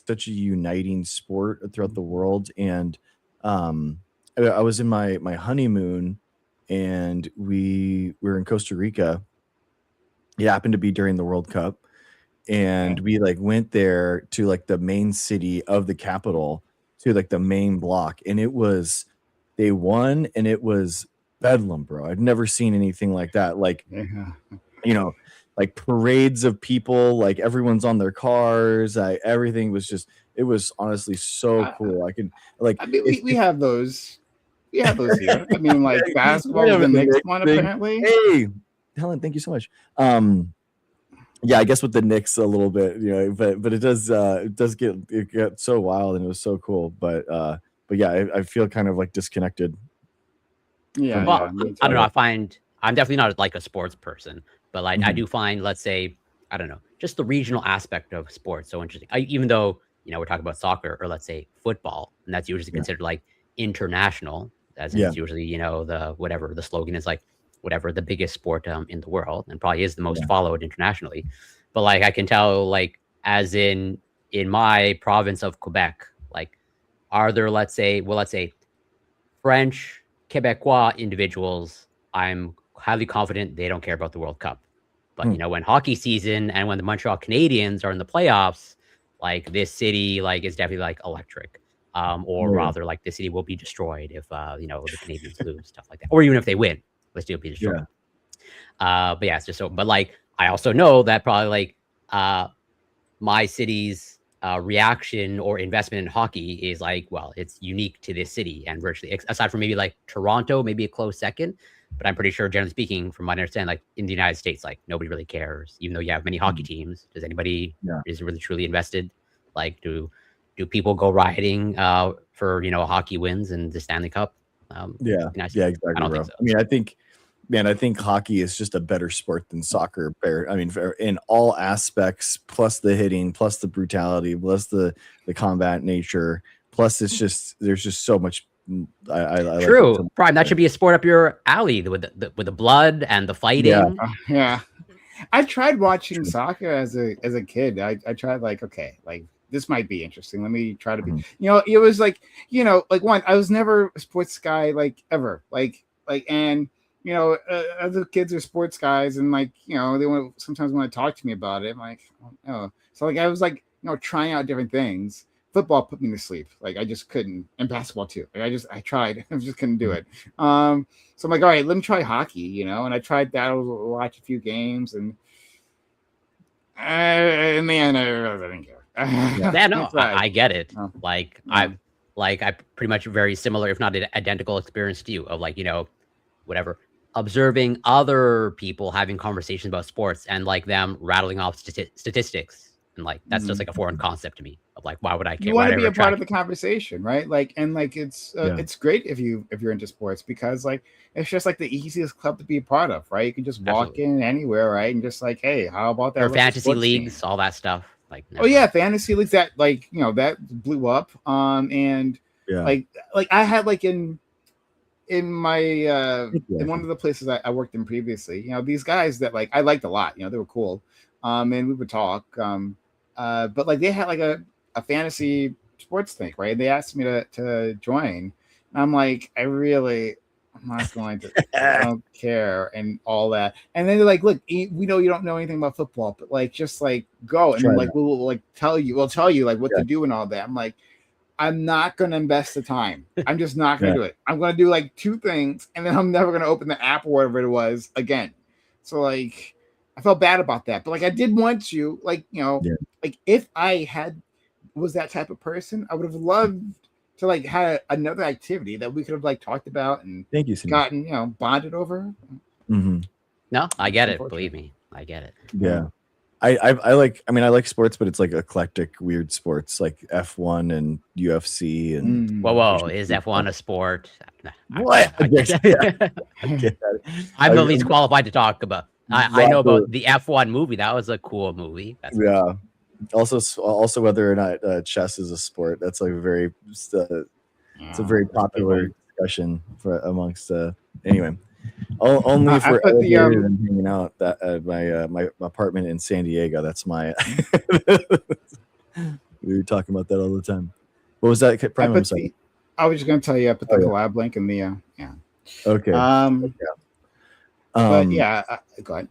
such a uniting sport throughout the world. And I was in my honeymoon, and we were in Costa Rica. It happened to be during the World Cup, and we like went there to like the main city of the capital, to like the main block, and it was they won, and it was bedlam, bro. I'd never seen anything like that. Like, you know, like parades of people, like everyone's on their cars. Everything was just, it was honestly so cool. I could like, I mean, we have those. We have those here. I mean, like basketball was the next one, apparently. Hey, Helen, thank you so much. Yeah, I guess with the Knicks a little bit, you know, but it does get so wild, and it was so cool. But yeah, I feel kind of like disconnected. Yeah, well, I don't know. I'm definitely not like a sports person, but like I do find, let's say, I don't know, just the regional aspect of sports so interesting. Even though, you know, we're talking about soccer or let's say football, and that's usually considered like international, as it's usually, you know, the whatever the slogan is, like whatever the biggest sport in the world, and probably is the most followed internationally. But like I can tell, like as in my province of Quebec, like are there, let's say French Quebecois individuals, I'm highly confident they don't care about the World Cup. But you know, when hockey season and when the Montreal Canadiens are in the playoffs, like this city like is definitely like electric. Or rather, like the city will be destroyed if you know, the Canadians lose, stuff like that, or even if they win, the city will be destroyed. But yeah, it's just so. But like, I also know that probably like my city's reaction or investment in hockey is like, well, it's unique to this city, and virtually aside from maybe like Toronto, maybe a close second. But I'm pretty sure, generally speaking, from what I understand, like in the United States, like nobody really cares, even though you have many hockey teams. Does anybody is really truly invested? Like, do people go rioting for, you know, hockey wins and the Stanley Cup? Yeah, exactly. I don't think so. I think hockey is just a better sport than soccer. I mean, in all aspects, plus the hitting, plus the brutality, plus the combat nature, plus it's just, there's just so much. True, like Prime. That should be a sport up your alley with the blood and the fighting. Yeah. I tried watching soccer as a kid. I tried like, okay, like this might be interesting. Let me try to be. You know, it was like, you know, like one. I was never a sports guy, like ever, like and you know, other kids are sports guys, and like, you know, they sometimes want to talk to me about it. I'm like, oh. So like I was like, you know, trying out different things. Football put me to sleep. Like I just couldn't, and basketball too. Like I tried, I just couldn't do it. So I'm like, all right, let me try hockey, you know. And I tried that. I watched a few games, and man, I didn't care. Yeah, no, I get it. Like I pretty much very similar, if not identical experience to you of like, you know, whatever, observing other people having conversations about sports and like them rattling off statistics. And like, that's just like a foreign concept to me of like, why would I care? You want to be a part of the conversation, right? Like, and like, it's great if you're into sports, because like, it's just like the easiest club to be a part of, right? You can just walk in anywhere, right? And just like, hey, how about that? Or fantasy leagues, all that stuff. Like, oh yeah, fantasy leagues that like, you know, that blew up. And like I had like in my in one of the places I worked in previously, you know, these guys that like I liked a lot, you know, they were cool. And we would talk. But like they had like a fantasy sports thing, right? They asked me to join. And I'm like, I'm not going to. I don't care and all that. And then they're like, look, we know you don't know anything about football, but like just like go, and then, like we'll tell you like what to do and all that. I'm like, I'm not going to invest the time. I'm just not going to do it. I'm going to do like 2 things, and then I'm never going to open the app or whatever it was again. So like, I felt bad about that, but like I did want to, like, you know, like if I was that type of person, I would have loved to like have another activity that we could have like talked about and gotten, you know, bonded over. No, I get it. Believe me, I get it. Yeah, I like sports, but it's like eclectic, weird sports like F1 and UFC and. Whoa! Is F1 a sport? What? I'm the least qualified to talk about. I know about the F1 movie. That was a cool movie. Also whether or not chess is a sport. That's like it's a very popular discussion amongst anyway. Only for hanging out that my apartment in San Diego. That's my We were talking about that all the time. What was that, Prime? I'm sorry. I was just going to tell you, I put the collab link in the yeah. Okay. But yeah, go ahead.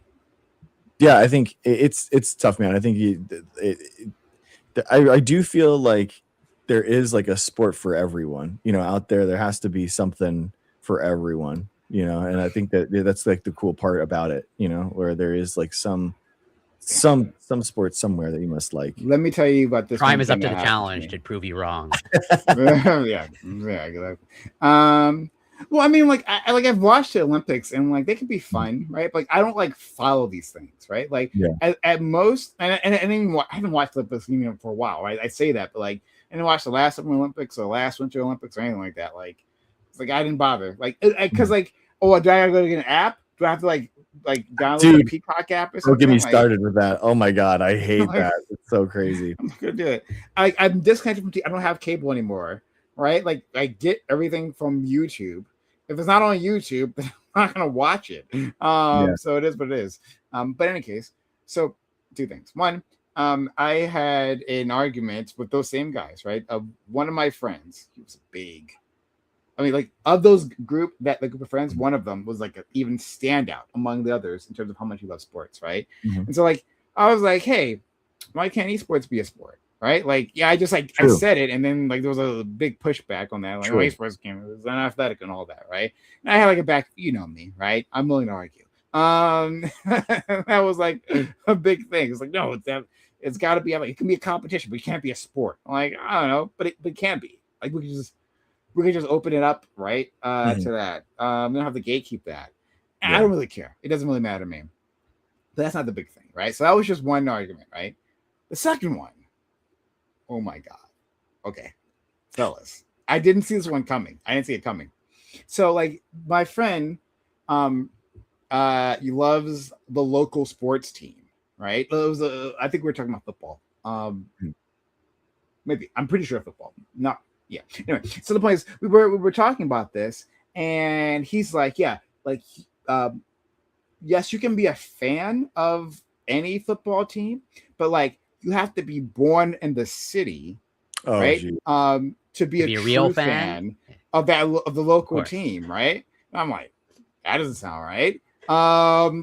Yeah, I think it's tough, man. I think I do feel like there is like a sport for everyone, you know, out there. There has to be something for everyone, you know, and I think that's like the cool part about it, you know, where there is like some sport somewhere that you must like. Let me tell you about this. Prime is up to the challenge to prove you wrong. yeah, exactly. Well, I mean, like I've watched the Olympics and like they can be fun, right? Like I don't like follow these things, right? Like at most, and I haven't watched Olympics even for a while, right? I say that, but like I didn't watch the last Summer Olympics or last Winter Olympics or anything like that. Like it's like I didn't bother, like because like do I gotta go to get an app? Do I have to like download the Peacock app or something? Don't get me started with that. Oh my god, I hate that. It's so crazy. I'm not gonna do it. I'm disconnected from I don't have cable anymore, right? Like I get everything from YouTube. If it's not on YouTube, then I'm not gonna watch it. So it is what it is. But in any case, so two things. One, I had an argument with those same guys, right? One of my friends, he was big. I mean, like of those group of friends, one of them was like an even standout among the others in terms of how much he loves sports, right? And so like I was like, hey, why can't esports be a sport? Right? Like, yeah, I just like I said it, and then like there was a big pushback on that. Like, esports game is unathletic and all that, right? And I had like a back, you know me, right? I'm willing to argue. That was like a big thing. It's like, no, it's got to be like it can be a competition, but it can't be a sport. I'm like, I don't know, but it can be. Like we can just open it up, right? To that. We don't have to gatekeep that. And I don't really care. It doesn't really matter to me. But that's not the big thing, right? So that was just one argument, right? The second one. Oh my god. Okay. Fellas. I didn't see this one coming. I didn't see it coming. So like my friend he loves the local sports team, right? It was I think we were talking about football. Maybe. I'm pretty sure football. Not anyway, so the point is we were talking about this and he's like, yeah, like yes, you can be a fan of any football team, but like you have to be born in the city, right? To be a real fan of the local team, right? And I'm like, that doesn't sound right.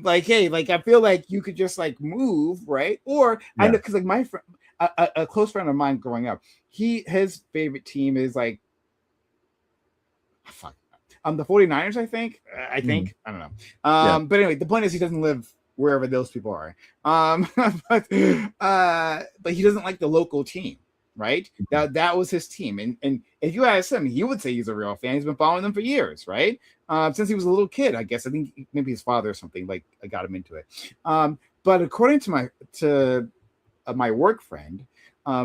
Like, hey, like I feel like you could just like move, right? Or I know because like my friend, a close friend of mine growing up, his favorite team is like the 49ers, I think. I don't know. But anyway, the point is he doesn't live wherever those people are. But he doesn't like the local team, right? That was his team. And if you ask him, he would say he's a real fan. He's been following them for years, right? Since he was a little kid, I guess. I think maybe his father or something like got him into it. But according to my work friend,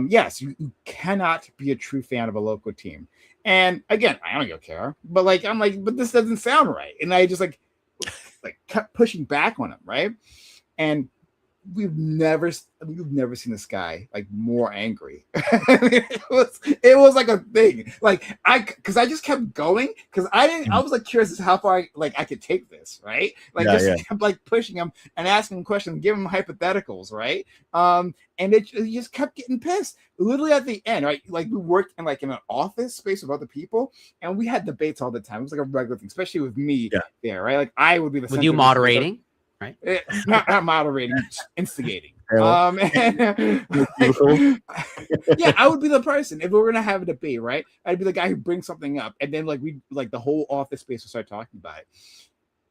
yes, you cannot be a true fan of a local team. And again, I don't care, but like I'm like, but this doesn't sound right. And I just like kept pushing back on him, right? And we've never seen this guy like more angry. it was like a thing. Like because I just kept going because I was like curious as to how far I could take this, right? Like kept like pushing him and asking him questions, giving him hypotheticals, right? And it just kept getting pissed. Literally at the end, right? Like we worked in an office space with other people, and we had debates all the time. It was like a regular thing, especially with me there, right? Like I would be the. With you moderating. Right? Not moderating, instigating. I would be the person if we were gonna have a debate, right? I'd be the guy who brings something up, and then we the whole office space will start talking about it.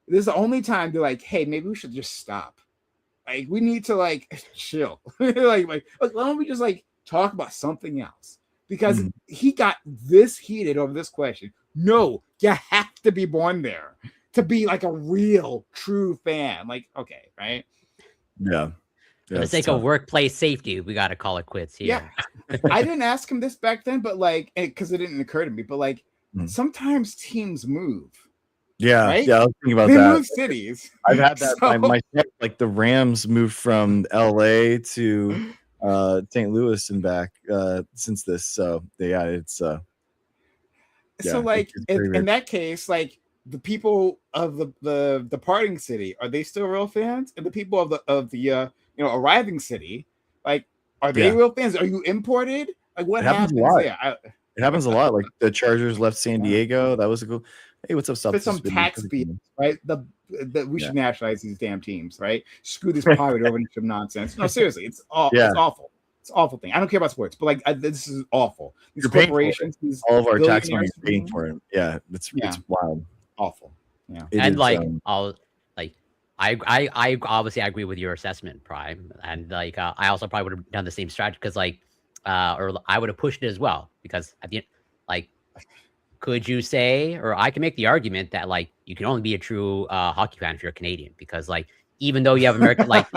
This is the only time they're like, "Hey, maybe we should just stop. Like, we need to chill. why don't we just talk about something else?" Because he got this heated over this question. No, you have to be born there to be a real true fan. Okay, right? Yeah. For the sake of workplace safety, we got to call it quits here. Yeah. I didn't ask him this back then, but because it didn't occur to me, but sometimes teams move. Yeah. Right? Yeah. I was thinking about they that. Move cities. I've had that myself, the Rams moved from LA to St. Louis and back since this. So it's so in that case, the people of the departing city, are they still real fans? And the people of the arriving city, are they real fans? Are you imported? Like what happens happens? a lot. Yeah, it happens a lot. Like the Chargers left San Diego. That was a cool. Hey, what's up, South? There's some tax beat, right? We should nationalize these damn teams, right? Screw this pirate ownership nonsense. No, seriously, it's awful. It's an awful thing. I don't care about sports, but like this is awful. These corporations, all of our tax money is paying for it. Yeah, it's wild, awful. Yeah, and like I obviously I agree with your assessment, Prime, and like I also probably would have done the same strategy because like or I would have pushed it as well because at the end, like could you say, or I can make the argument that like you can only be a true hockey fan if you're Canadian because like even though you have American like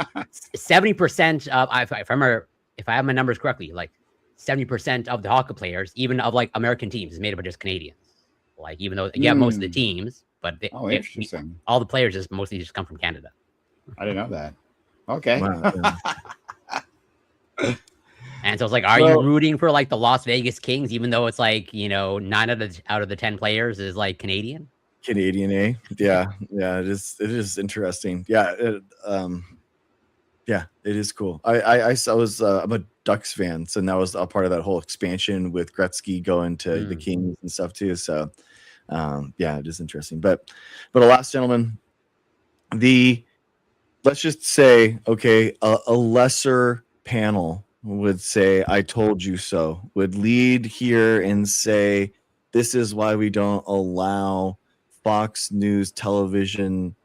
70% of if I remember if I have my numbers correctly like 70% of the hockey players even of like American teams is made up of just Canadians. Like even though you have most of the teams, but interesting. All the players just mostly just come from Canada. I didn't know that. Okay. Wow, And so it's like, are you rooting for like the Las Vegas Kings, even though it's like 9 out of the 10 players is like Canadian? Canadian, eh? Yeah, yeah. It is interesting. Yeah, yeah, it is cool. I'm a Ducks fan, so that was a part of that whole expansion with Gretzky going to the Kings and stuff too. So, yeah, it is interesting. But alas, gentlemen, let's just say, okay, a lesser panel would say, "I told you so," would lead here and say, "This is why we don't allow Fox News television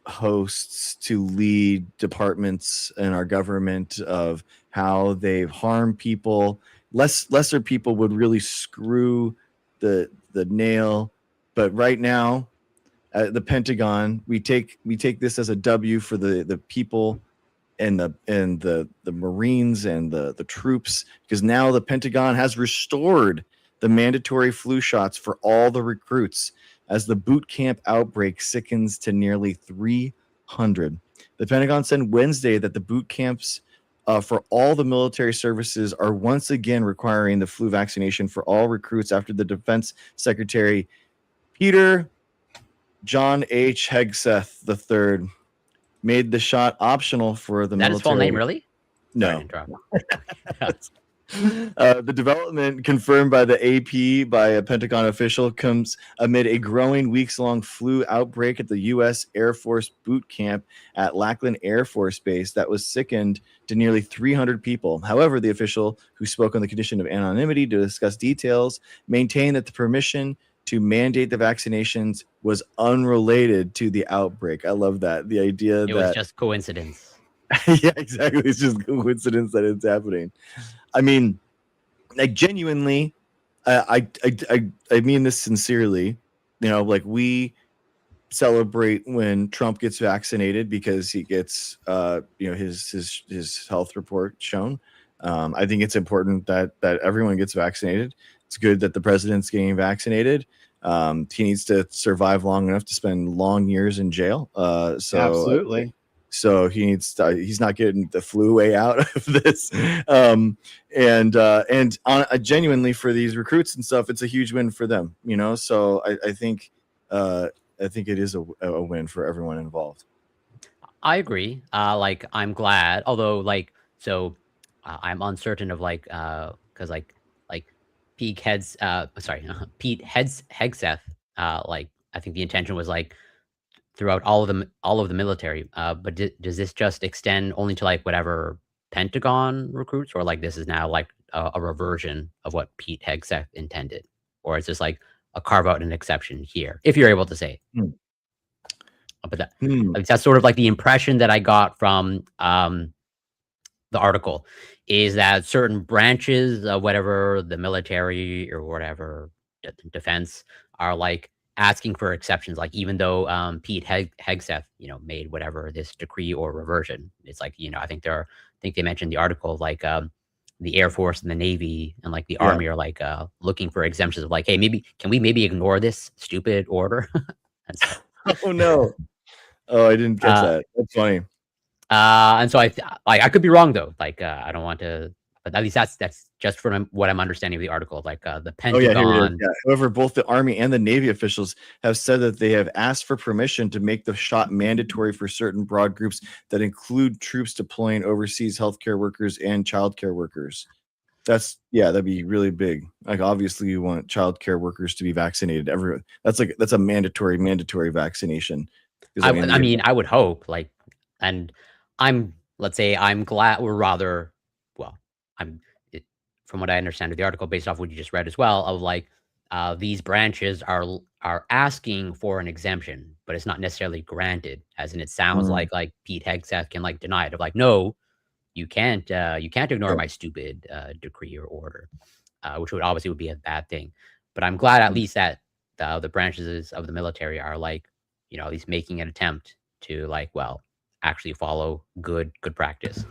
hosts to lead departments in our government of how they've harmed people." Lesser people would really screw the nail. But right now, at the Pentagon, we take this as a W for the people and the Marines and the troops, because now the Pentagon has restored the mandatory flu shots for all the recruits as the boot camp outbreak sickens to nearly 300. The Pentagon said Wednesday that the boot camps for all the military services are once again requiring the flu vaccination for all recruits after the Defense Secretary Peter John H. Hegseth III made the shot optional for the military. That his full name, really? No. The development confirmed by the AP by a Pentagon official comes amid a growing weeks-long flu outbreak at the U.S. Air Force boot camp at Lackland Air Force Base that was sickened to nearly 300 people. However, the official, who spoke on the condition of anonymity to discuss details, maintained that the permission to mandate the vaccinations was unrelated to the outbreak. I love that. The idea that it was just coincidence. Yeah, exactly. It's just coincidence that it's happening. I mean, like genuinely, I mean this sincerely. Like we celebrate when Trump gets vaccinated because he gets, his health report shown. I think it's important that everyone gets vaccinated. It's good that the president's getting vaccinated. He needs to survive long enough to spend long years in jail. So absolutely. So he's not getting the flu way out of this. Genuinely for these recruits and stuff, it's a huge win for them, So I think it is a win for everyone involved. I agree. I'm glad, although I'm uncertain of because Pete Hegseth, I think the intention was throughout all of the military. But does this just extend only to whatever Pentagon recruits, or this is now a reversion of what Pete Hegseth intended, or is this a carve out an exception here, if you're able to say it? But that's sort of the impression that I got from the article, is that certain branches of whatever the military or whatever defense are asking for exceptions, even though Pete Hegseth made whatever this decree or reversion. It's I think they mentioned the article the Air Force and the Navy and the Army are looking for exemptions of hey, can we ignore this stupid order? Oh no. Oh, I didn't catch that. That's funny. And so I could be wrong though. I don't want to, but at least that's just from what I'm understanding of the article. The Pentagon. Oh, yeah, yeah. However, both the Army and the Navy officials have said that they have asked for permission to make the shot mandatory for certain broad groups that include troops deploying overseas, healthcare workers, and childcare workers. that'd be really big. Like, obviously you want childcare workers to be vaccinated. Everyone, that's a mandatory vaccination. I mean, I would hope, like, and let's say I'm glad, or rather, well, I'm from what I understand of the article, based off what you just read as well, of like these branches are asking for an exemption, but it's not necessarily granted. As in, it sounds like Pete Hegseth can like deny it, of like, no, you can't ignore my stupid decree or order, which would be a bad thing. But I'm glad at least that the branches of the military are like, at least making an attempt to like, well, actually follow good practice,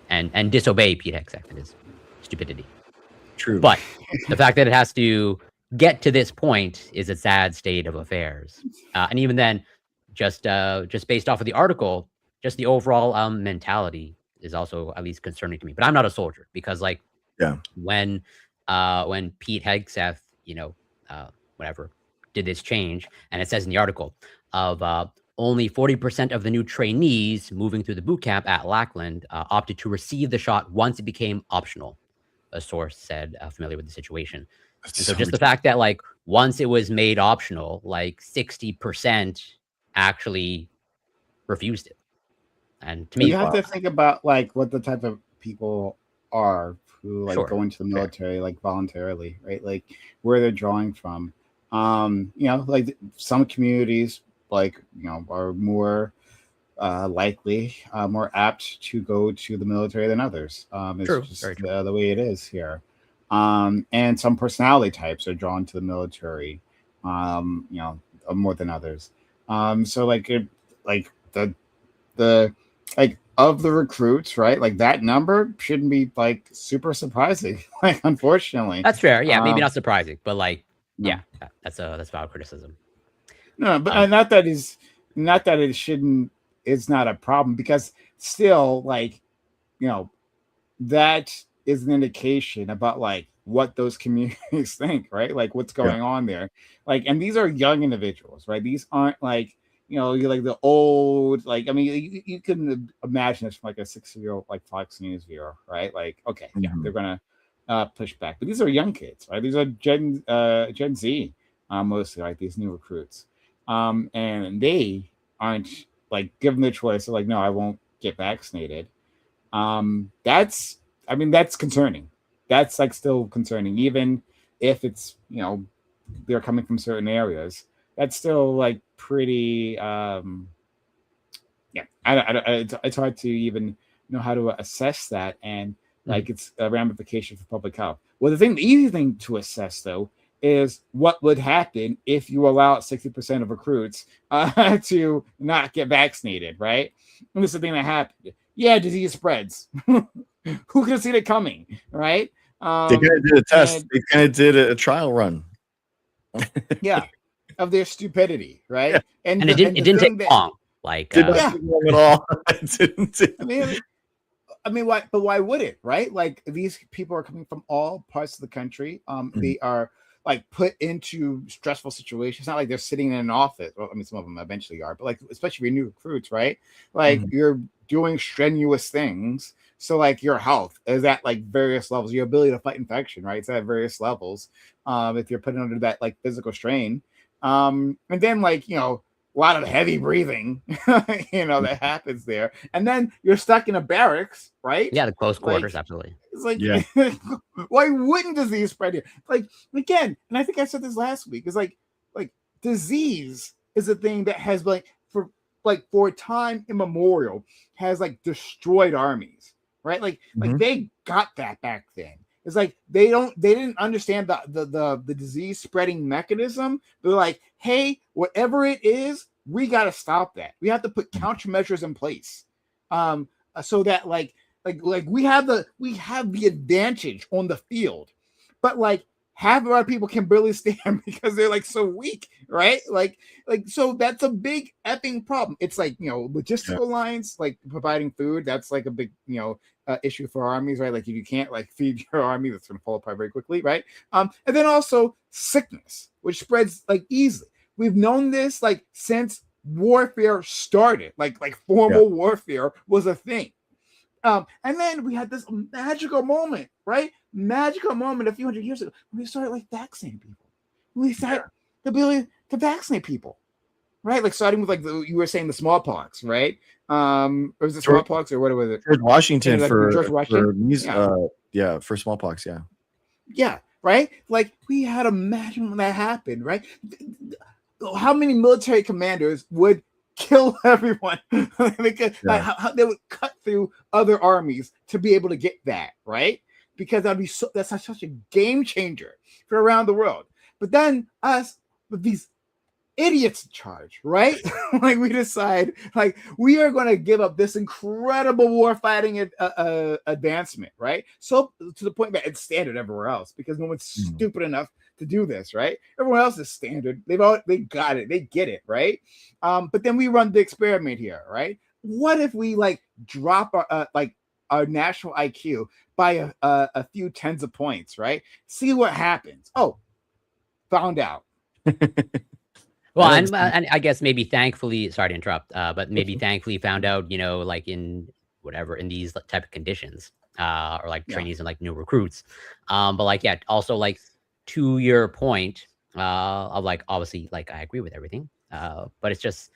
and disobey Pete Hegseth and his stupidity. True. But the fact that it has to get to this point is a sad state of affairs. And even then, just based off of the article, just the overall mentality is also at least concerning to me. But I'm not a soldier, because like, when Pete Hegseth, whatever, did this change, and it says in the article of only 40% of the new trainees moving through the boot camp at Lackland opted to receive the shot once it became optional, a source said familiar with the situation. So just the fact that like once it was made optional, like 60% actually refused it. And to me, you have to think about like what the type of people are who like go into the military like voluntarily, right? Like where they're drawing from. Like some communities like are more likely, more apt to go to the military than others. It's just the way it is here. And some personality types are drawn to the military, more than others. So like like of the recruits, right? Like that number shouldn't be like super surprising. Like, unfortunately, that's fair. Yeah, maybe not surprising, but like, yeah, that's valid criticism. No, but not that it shouldn't. It's not a problem, because still, like, that is an indication about like what those communities think, right? Like what's going on there. Like, and these are young individuals, right? These aren't like, you're like the old, like, I mean, you can imagine this from like a 6-year-old like Fox News viewer, right? Like, okay, they're gonna push back, but these are young kids, right? These are Gen Z, mostly, like these new recruits, and they aren't like given the choice of like, no, I won't get vaccinated. That's concerning. That's like still concerning, even if it's they're coming from certain areas. That's still like pretty it's hard to even know how to assess that, and like it's a ramification for public health. Well, the easy thing to assess though is what would happen if you allow 60% of recruits to not get vaccinated, right? And this is the thing that happened. Yeah, disease spreads. Who could have seen it coming, right? They kind of did a test. They kind of did a trial run. Of their stupidity, right? Yeah. And it didn't take long. Like, did not take long at all. I mean, why? But why would it, right? Like, these people are coming from all parts of the country. They are like put into stressful situations. It's not like they're sitting in an office. Well, I mean, some of them eventually are, but like, especially new recruits, right? Like, you're doing strenuous things. So like your health is at like various levels. Your ability to fight infection, right? It's at various levels. If you're putting under that like physical strain, and then like a lot of heavy breathing, that happens there, and then you're stuck in a barracks, right? Yeah, the close quarters, absolutely. It's like, why wouldn't disease spread here? Like, again, and I think I said this last week, is like disease is a thing that has for time immemorial has like destroyed armies, right? Like they got that back then. It's like they didn't understand the disease spreading mechanism. They're like, hey, whatever it is, we got to stop that. We have to put countermeasures in place, so that like we have the advantage on the field, but like half of our people can barely stand because they're like so weak, right? Like so that's a big effing problem. It's like logistical lines, like providing food. That's like a big issue for armies, right? Like if you can't like feed your army, that's going to fall apart very quickly, right? And then also sickness, which spreads like easily. We've known this like since warfare started, like formal warfare was a thing. And then we had this magical moment, right? Magical moment a few hundred years ago when we started like vaccinating people. We started the ability to vaccinate people, right? Like starting with like you were saying the smallpox, right? Or was it smallpox or what was it? George Washington like for George Washington. For smallpox, yeah, right. Like we had a magic when that happened, right? How many military commanders would kill everyone? Like how they would cut through other armies to be able to get that, right? Because that's such a game changer for around the world. But then us with these idiots in charge, right? Like we decide, like we are going to give up this incredible war fighting advancement, right? So to the point that it's standard everywhere else because no one's stupid enough to do this, right? Everyone else is standard. They got it. They get it, right? But then we run the experiment here, right? What if we like drop our national IQ by a few tens of points, right? See what happens. Oh, found out. Well, and I guess maybe thankfully, sorry to interrupt, but maybe thankfully found out, like in whatever, in these type of conditions, or like trainees and like new recruits. But like, also like to your point, of like, obviously, like I agree with everything. But it's just,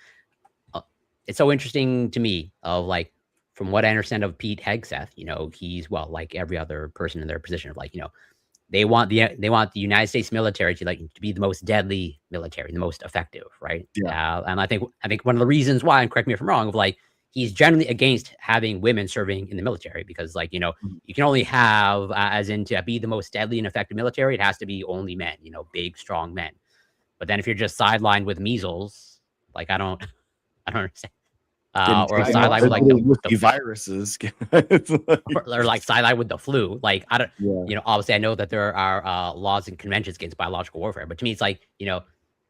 it's so interesting to me of like, from what I understand of Pete Hegseth, he's, well, like every other person in their position of like, they want the United States military to be the most deadly military, the most effective, right? Yeah. And I think one of the reasons why, and correct me if I'm wrong, of like he's generally against having women serving in the military because you can only have as in to be the most deadly and effective military, it has to be only men, big strong men. But then if you're just sidelined with measles, like I don't understand. Or sideline with like the viruses, or like sideline with the flu. Like I don't, obviously I know that there are laws and conventions against biological warfare, but to me it's like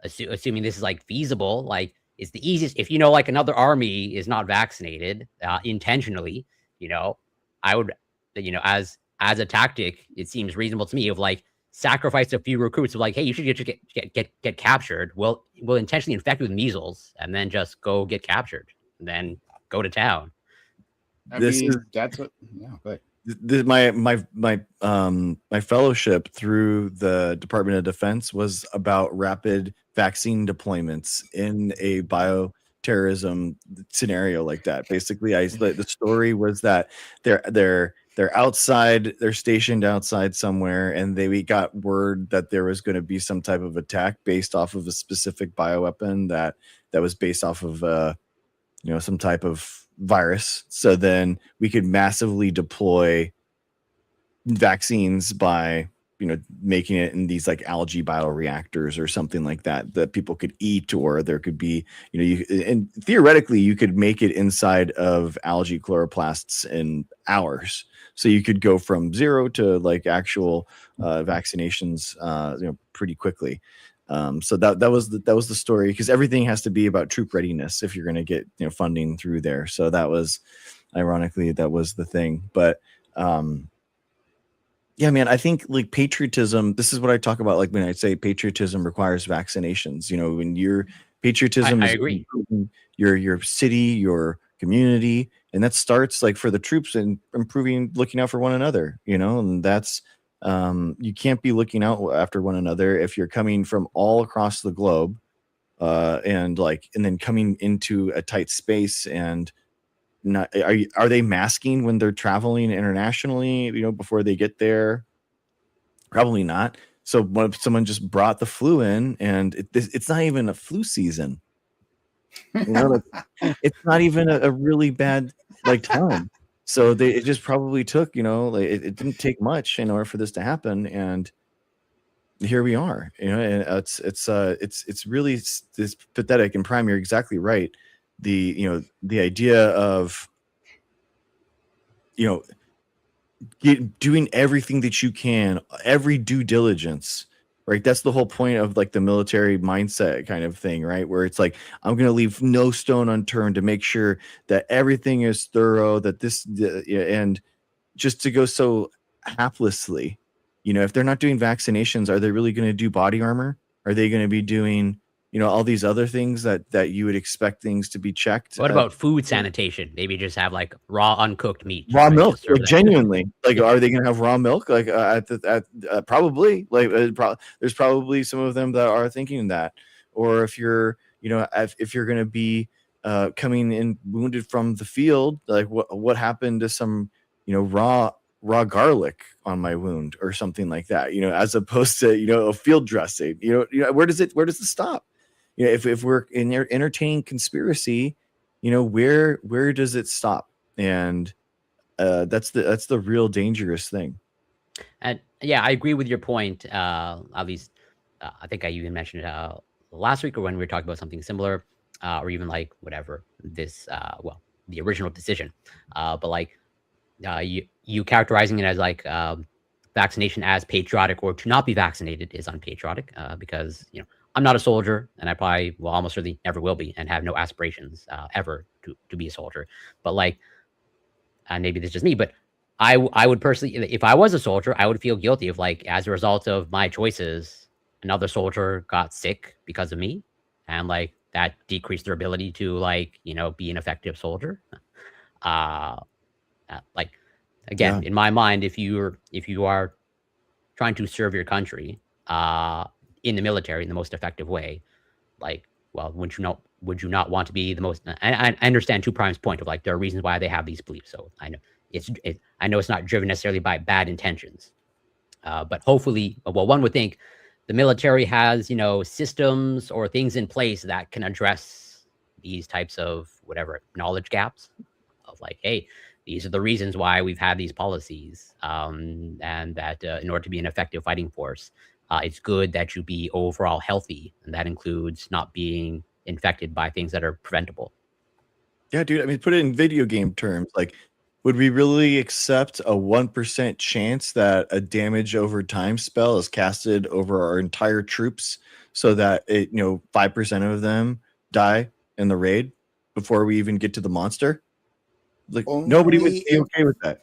assuming this is like feasible, like it's the easiest. If like another army is not vaccinated intentionally, I would, as a tactic, it seems reasonable to me of like sacrifice a few recruits of like, hey, you should get captured. We'll intentionally infect you with measles and then just go get captured. Then go to town. That's what. Yeah, but my fellowship through the Department of Defense was about rapid vaccine deployments in a bioterrorism scenario like that. Basically, the story was that they're outside, they're stationed outside somewhere, and we got word that there was going to be some type of attack based off of a specific bioweapon that was based off of some type of virus. So then we could massively deploy vaccines by, making it in these like algae bioreactors or something like that people could eat, or there could be, and theoretically you could make it inside of algae chloroplasts in hours. So you could go from 0 to like actual vaccinations, pretty quickly. So that was the story, because everything has to be about troop readiness if you're going to get funding through there. So that was, ironically, that was the thing. But yeah, man, I think like patriotism, this is what I talk about, like when I say patriotism requires vaccinations. When your patriotism is agree. your city, your community, and that starts like for the troops and improving, looking out for one another, and that's you can't be looking out after one another if you're coming from all across the globe, and then coming into a tight space and not, are they masking when they're traveling internationally, before they get there? Probably not. So when someone just brought the flu in, and it's not even a flu season, it's not even a really bad time. So it just probably took, it didn't take much in order for this to happen, and here we are. And it's really it's pathetic. And Prime, you're exactly right. The idea of doing everything that you can, every due diligence, right? That's the whole point of like the military mindset kind of thing, right? Where it's like, I'm going to leave no stone unturned to make sure that everything is thorough, that and just to go so haplessly, if they're not doing vaccinations, are they really going to do body armor? Are they going to be doing, all these other things that you would expect things to be checked. What about food sanitation? Maybe just have like raw uncooked meat, raw right? milk, like That. genuinely, like are they gonna have raw milk? Like probably, like there's probably some of them that are thinking that. Or if you're if you're gonna be coming in wounded from the field, like what happened to some raw garlic on my wound or something like that, as opposed to a field dressing. Where does it stop? If we're entertaining conspiracy, where does it stop? And that's the real dangerous thing. And yeah, I agree with your point. At least I think I even mentioned it last week, or when we were talking about something similar, or even like whatever this the original decision. But like you characterizing it as like vaccination as patriotic, or to not be vaccinated is unpatriotic, because I'm not a soldier, and I probably almost certainly never will be, and have no aspirations ever to be a soldier. But like, and maybe this is just me, but I would personally, if I was a soldier, I would feel guilty if, like, as a result of my choices, another soldier got sick because of me, and like that decreased their ability to, like, be an effective soldier. Like, again, in my mind, if you are trying to serve your country in the military in the most effective way, like, well, would you not want to be the most? I understand Two Prime's point of, like, there are reasons why they have these beliefs. So I know it's not driven necessarily by bad intentions, but hopefully, well, one would think the military has systems or things in place that can address these types of whatever knowledge gaps of, like, hey, these are the reasons why we've had these policies, and that in order to be an effective fighting force, it's good that you be overall healthy, and that includes not being infected by things that are preventable. Yeah, dude. I mean, put it in video game terms. Like, would we really accept a 1% chance that a damage over time spell is casted over our entire troops, so that 5% of them die in the raid before we even get to the monster? Like, nobody would be okay with that.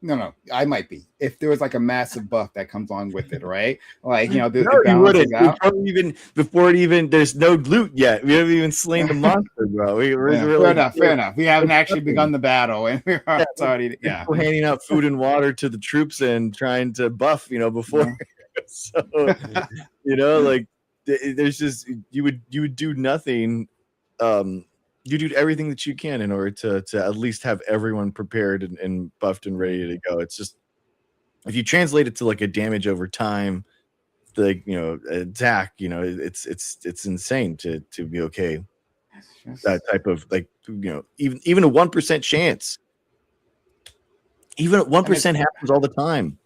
No, I might be. If there was like a massive buff that comes on with it, right? Like, no, you wouldn't. Before it even, there's no loot yet. We haven't even slain the monster, bro. Fair enough. We haven't actually begun the battle, and we're already handing out food and water to the troops and trying to buff, before. So, like, there's just you would do nothing. You do everything that you can in order to at least have everyone prepared and buffed and ready to go. It's just, if you translate it to like a damage over time, like, attack, it's insane to be okay. That type of, like, even a 1% chance, even 1% happens all the time.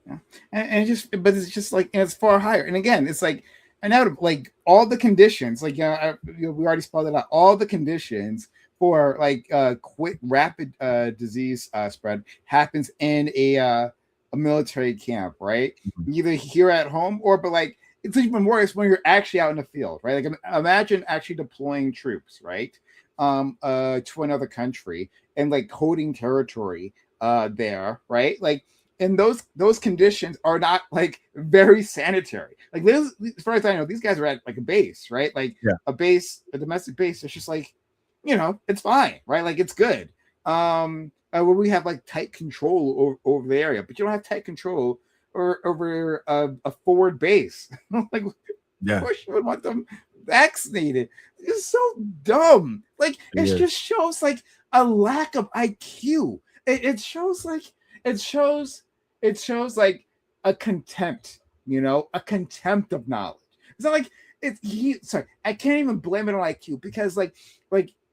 Yeah. And but it's just like, it's far higher. And again, it's like, and now, like, all the conditions, like, we already spelled it out, all the conditions for, like, quick, rapid disease spread happens in a military camp, right? Mm-hmm. Either here at home, but like, it's even worse when you're actually out in the field, right? Like, imagine actually deploying troops, right, to another country and, like, holding territory there, right? Like, and those conditions are not, like, very sanitary. Like, as far as I know, these guys are at, like, a base, right? Like, a domestic base. It's just like, it's fine, right? Like, it's good. Where we have, like, tight control over the area, but you don't have tight control over a forward base. Like, of course you would want them vaccinated. It's so dumb. Like, it just shows, like, a lack of IQ. It shows like a contempt, a contempt of knowledge. It's not like sorry, I can't even blame it on IQ, because like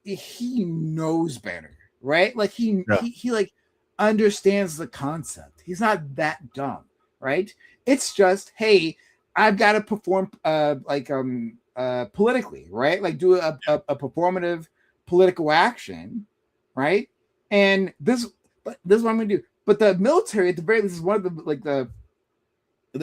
he knows better, right? Like he like understands the concept. He's not that dumb, right? It's just, hey, I've got to perform politically, right? Like, do a performative political action, right? And this is what I'm gonna do. But the military, at the very least, is one of the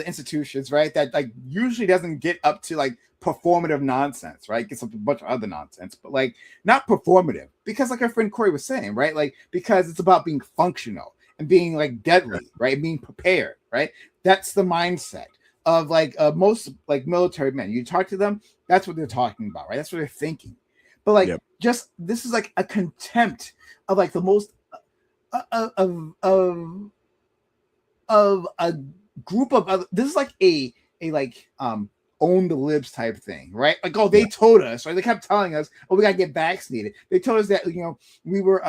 institutions, right, that, like, usually doesn't get up to, like, performative nonsense, right? Gets up to a bunch of other nonsense, but, like, not performative, because, like our friend Corey was saying, right, like, because it's about being functional and being, like, deadly, right, being prepared, right? That's the mindset of like most like military men. You talk to them, that's what they're talking about, right? That's what they're thinking. But like, just this is like a contempt of like the most of a group of other. This is like a like own the libs type thing, right? Like, oh, they told us, right? They kept telling us, oh, we gotta get vaccinated. They told us that, you know, we were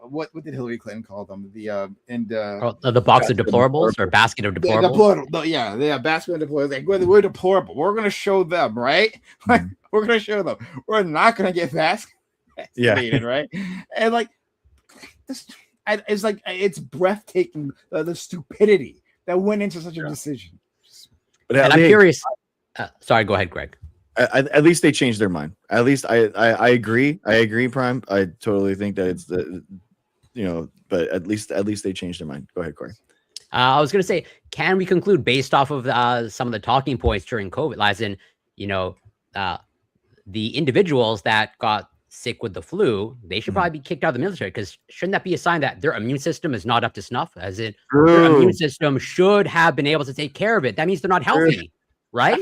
what did Hillary Clinton call them? The box of deplorables or basket of deplorables. Yeah, basket of deplorables. Like, we're deplorable. We're gonna show them, right? Like, we're gonna show them. We're not gonna get vaccinated, right? And like this, it's like it's breathtaking the stupidity that went into such a decision. But and I'm curious. Sorry, go ahead, Greg. At least they changed their mind. At least I agree. I agree, Prime. I totally think that it's the, you know, but at least they changed their mind. Go ahead, Corey. I was going to say, can we conclude based off of some of the talking points during COVID, as in, you know, the individuals that got sick with the flu, they should probably be kicked out of the military, because shouldn't that be a sign that their immune system is not up to snuff? As in, their immune system should have been able to take care of it. That means they're not healthy, right?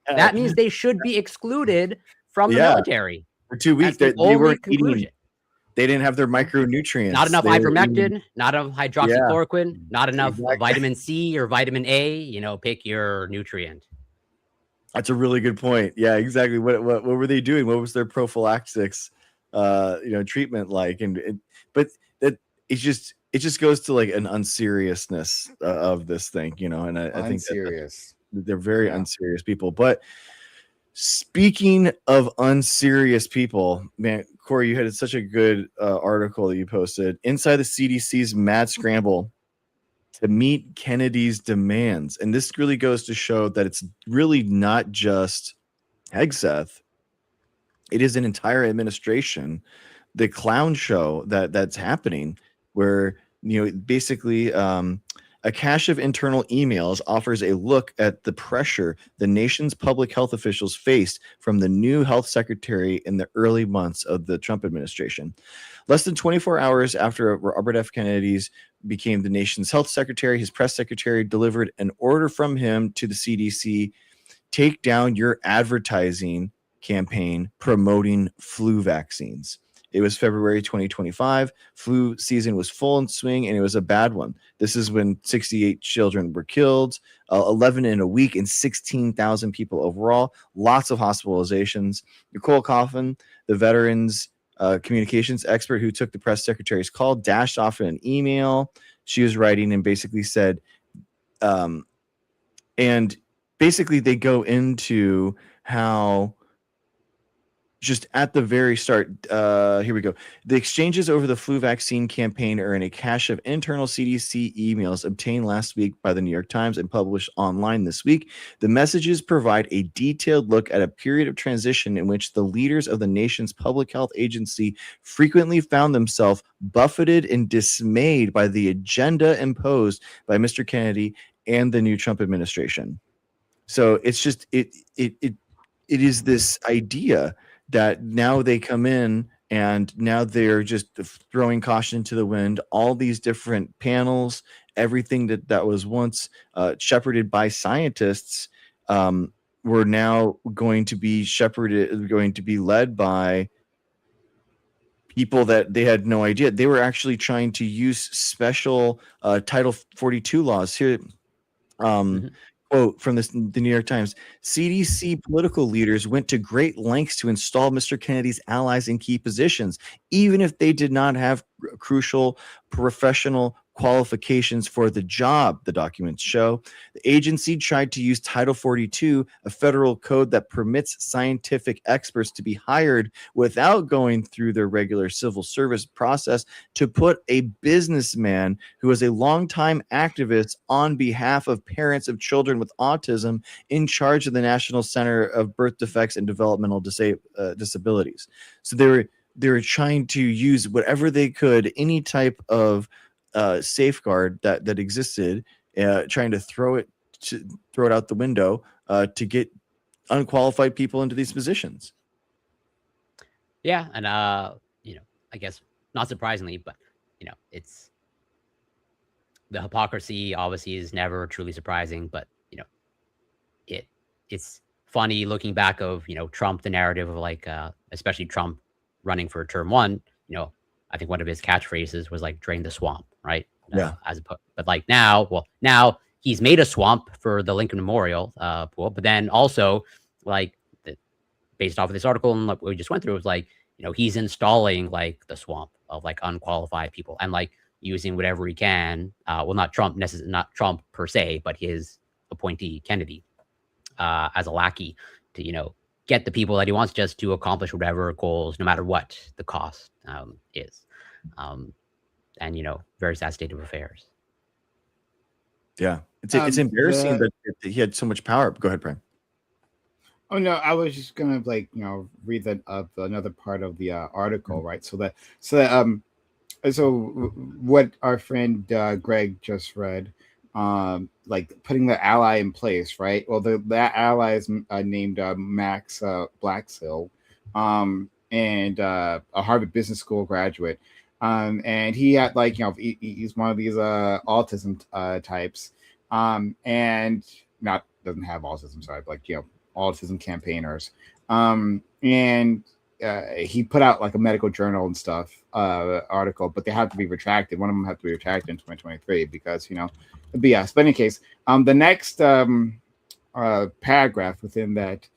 That means they should be excluded from the military. For 2 weeks, they weren't eating. They didn't have their micronutrients. Not enough ivermectin, not enough hydroxychloroquine, not enough vitamin C or vitamin A. You know, pick your nutrient. That's a really good point. Yeah, exactly. What were they doing? What was their prophylaxis, treatment like? But that it just goes to like an unseriousness of this thing, you know. And I think they're very unserious people. But speaking of unserious people, man, Corey, you had such a good article that you posted. Inside the CDC's mad scramble to meet Kennedy's demands. And this really goes to show that it's really not just Hegseth. It is an entire administration, the clown show that's happening, where, you know, basically a cache of internal emails offers a look at the pressure the nation's public health officials faced from the new health secretary in the early months of the Trump administration. Less than 24 hours after Robert F. Kennedy's became the nation's health secretary, his press secretary delivered an order from him to the CDC: take down your advertising campaign promoting flu vaccines. It was February 2025. Flu season was full in swing, and it was a bad one. This is when 68 children were killed, 11 in a week, and 16,000 people overall. Lots of hospitalizations. Nicole Coffin, the veterans communications expert who took the press secretary's call, dashed off in an email she was writing and basically said, and basically they go into how just at the very start, here we go. The exchanges over the flu vaccine campaign are in a cache of internal CDC emails obtained last week by the New York Times and published online this week. The messages provide a detailed look at a period of transition in which the leaders of the nation's public health agency frequently found themselves buffeted and dismayed by the agenda imposed by Mr. Kennedy and the new Trump administration. So it's just it is this idea that now they come in and now they're just throwing caution to the wind. All these different panels, everything that was once shepherded by scientists, were now going to be led by people that they had no idea. They were actually trying to use special Title 42 laws here. Quote from the New York Times: CDC political leaders went to great lengths to install Mr. Kennedy's allies in key positions, even if they did not have crucial professional qualifications for the job, the documents show. The agency tried to use Title 42, a federal code that permits scientific experts to be hired without going through their regular civil service process, to put a businessman who is a longtime activist on behalf of parents of children with autism in charge of the National Center of Birth Defects and Developmental Disabilities. So they were trying to use whatever they could, any type of safeguard that existed, trying to throw it out the window to get unqualified people into these positions. Yeah, and I guess not surprisingly, but it's the hypocrisy obviously is never truly surprising, but it's funny looking back of, Trump, the narrative of like, especially Trump running for term one, I think one of his catchphrases was like drain the swamp, right? Yeah. But like now he's made a swamp for the Lincoln Memorial pool, but then also like based off of this article and what we just went through, it was like, he's installing like the swamp of like unqualified people and like using whatever he can. Well, not Trump per se, but his appointee Kennedy as a lackey to, get the people that he wants just to accomplish whatever goals, no matter what the cost is. And, very sad state of affairs. Yeah. It's embarrassing that he had so much power. Go ahead, Brian. Oh no, I was just gonna read another part of the article, right? So what our friend Greg just read, like putting the ally in place, right? Well, that ally is named Max Blaxill, and a Harvard Business School graduate, and he had he's one of these autism types, and doesn't have autism, sorry, but autism campaigners, and he put out like a medical journal and stuff article, but they have to be retracted. One of them had to be retracted in 2023 because BS. But in any case, the next paragraph within that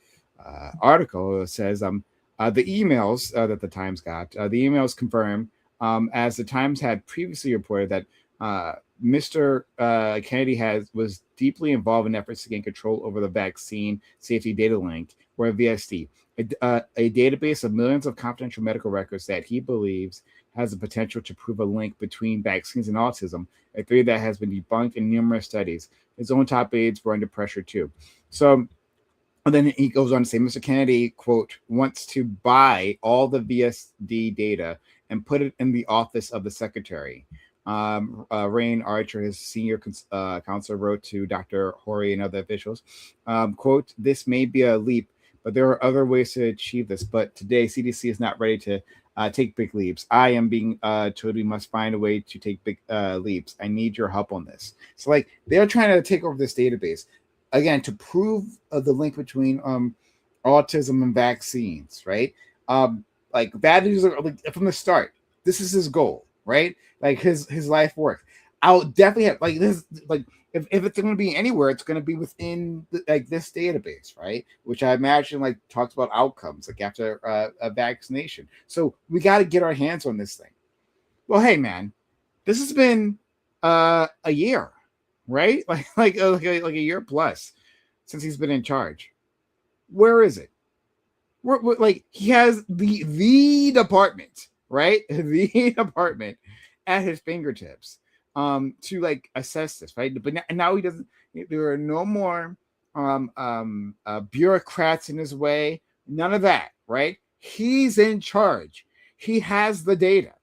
article says the emails that the Times got, the emails confirm, as the Times had previously reported, that Mr. Kennedy was deeply involved in efforts to gain control over the Vaccine Safety Data Link, or VSD, a database of millions of confidential medical records that he believes has the potential to prove a link between vaccines and autism, a theory that has been debunked in numerous studies. His own top aides were under pressure too. So, and then he goes on to say, Mr. Kennedy, quote, wants to buy all the VSD data and put it in the office of the secretary. Rain Archer, his senior counselor, wrote to Dr. Horry and other officials, quote, this may be a leap, but there are other ways to achieve this. But today, CDC is not ready to take big leaps. I am being told we must find a way to take big leaps. I need your help on this. So like they're trying to take over this database, again, to prove the link between autism and vaccines, right? Like that is like, from the start, this is his goal, right? Like his life work. I'll definitely have like this, like if it's going to be anywhere, it's going to be within this database, right? Which I imagine like talks about outcomes like after a vaccination. So we got to get our hands on this thing. Well, hey man, this has been a year, right? Like a year plus since he's been in charge. Where is it? We're like he has the department, right? The department at his fingertips to like assess this, right? But now he doesn't. There are no more bureaucrats in his way. None of that, right? He's in charge. He has the data.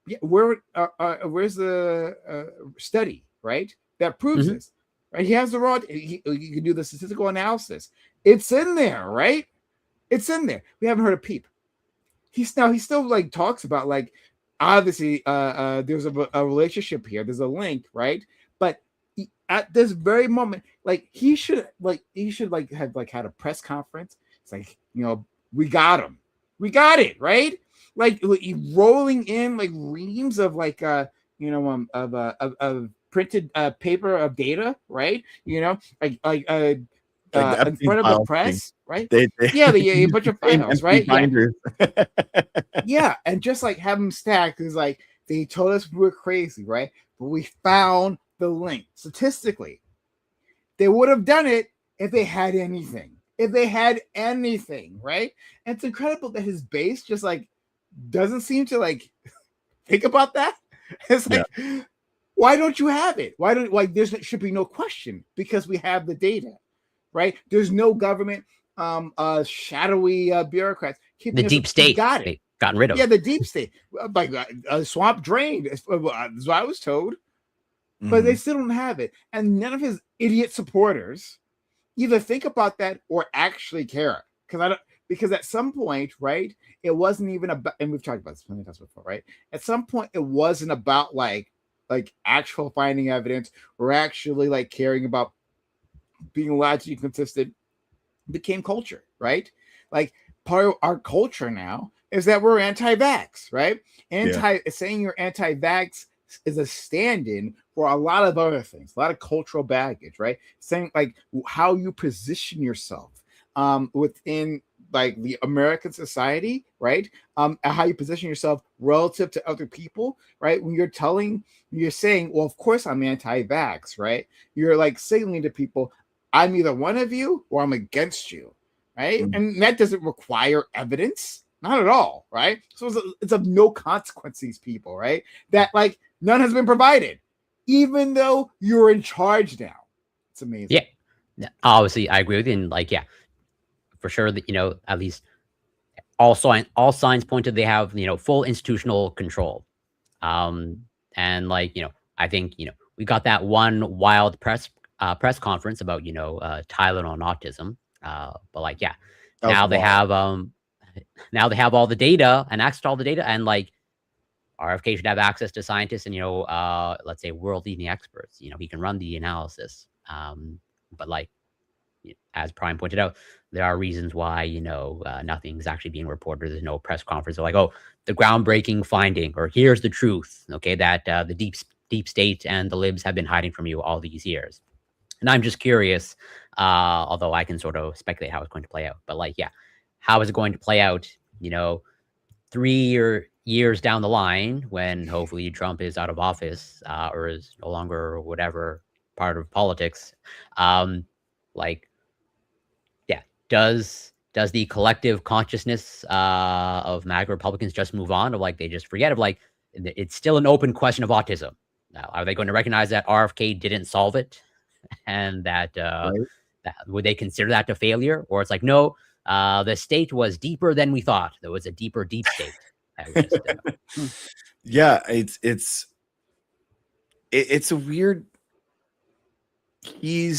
Yeah, where's the study, right? That proves this, right? He has the raw. He can do the statistical analysis. It's in there, right? It's in there. We haven't heard a peep. He still like talks about like obviously there's a relationship here. There's a link, right? But at this very moment, like he should have like had a press conference. It's like, we got him. We got it, right? Like rolling in like reams of like of printed paper of data, right? In front of the press, right? A bunch of files, right? Yeah, and just like have them stacked is like they told us we were crazy, right? But we found the link statistically. They would have done it if they had anything. Right? And it's incredible that his base just like doesn't seem to like think about that. It's like, why don't you have it? Why don't there should be no question because we have the data. Right? There's no government, shadowy bureaucrats. The deep state. Got it. Gotten rid of. Yeah, the deep state. Like swamp drained. That's what I was told. But they still don't have it. And none of his idiot supporters either think about that or actually care. Because at some point, right, it wasn't even about, and we've talked about this plenty of times before, right? At some point, it wasn't about like actual finding evidence or actually like caring about being logically consistent became culture, right? Like part of our culture now is that we're anti-vax, right? Saying you're anti-vax is a stand-in for a lot of other things, a lot of cultural baggage, right? Saying like how you position yourself within like the American society, right? How you position yourself relative to other people, right? When you're saying, well, of course I'm anti-vax, right? You're like signaling to people, I'm either one of you or I'm against you, right? And that doesn't require evidence, not at all, right? So it's of no consequence, these people, right? That like none has been provided, even though you're in charge now. It's amazing. Yeah, obviously I agree with you, and like, yeah, for sure that, at least all signs point to they have, full institutional control. And like, I think, we got that one wild press conference about, Tylenol and autism. But like, yeah, now they have all the data and access to all the data, and like RFK should have access to scientists and, let's say world leading experts. He can run the analysis. But like, as Prime pointed out, there are reasons why, nothing's actually being reported. There's no press conference. They're like, oh, the groundbreaking finding, or here's the truth, okay, that the deep state and the libs have been hiding from you all these years. And I'm just curious, although I can sort of speculate how it's going to play out. But like, yeah, how is it going to play out, 3 years down the line when hopefully Trump is out of office or is no longer whatever part of politics? Like, yeah, does the collective consciousness of MAGA Republicans just move on, or like they just forget of like it's still an open question of autism? Now, are they going to recognize that RFK didn't solve it, and that, would they consider that a failure, or it's like, no, the state was deeper than we thought. There was a deeper deep state. Yeah, it's a weird. He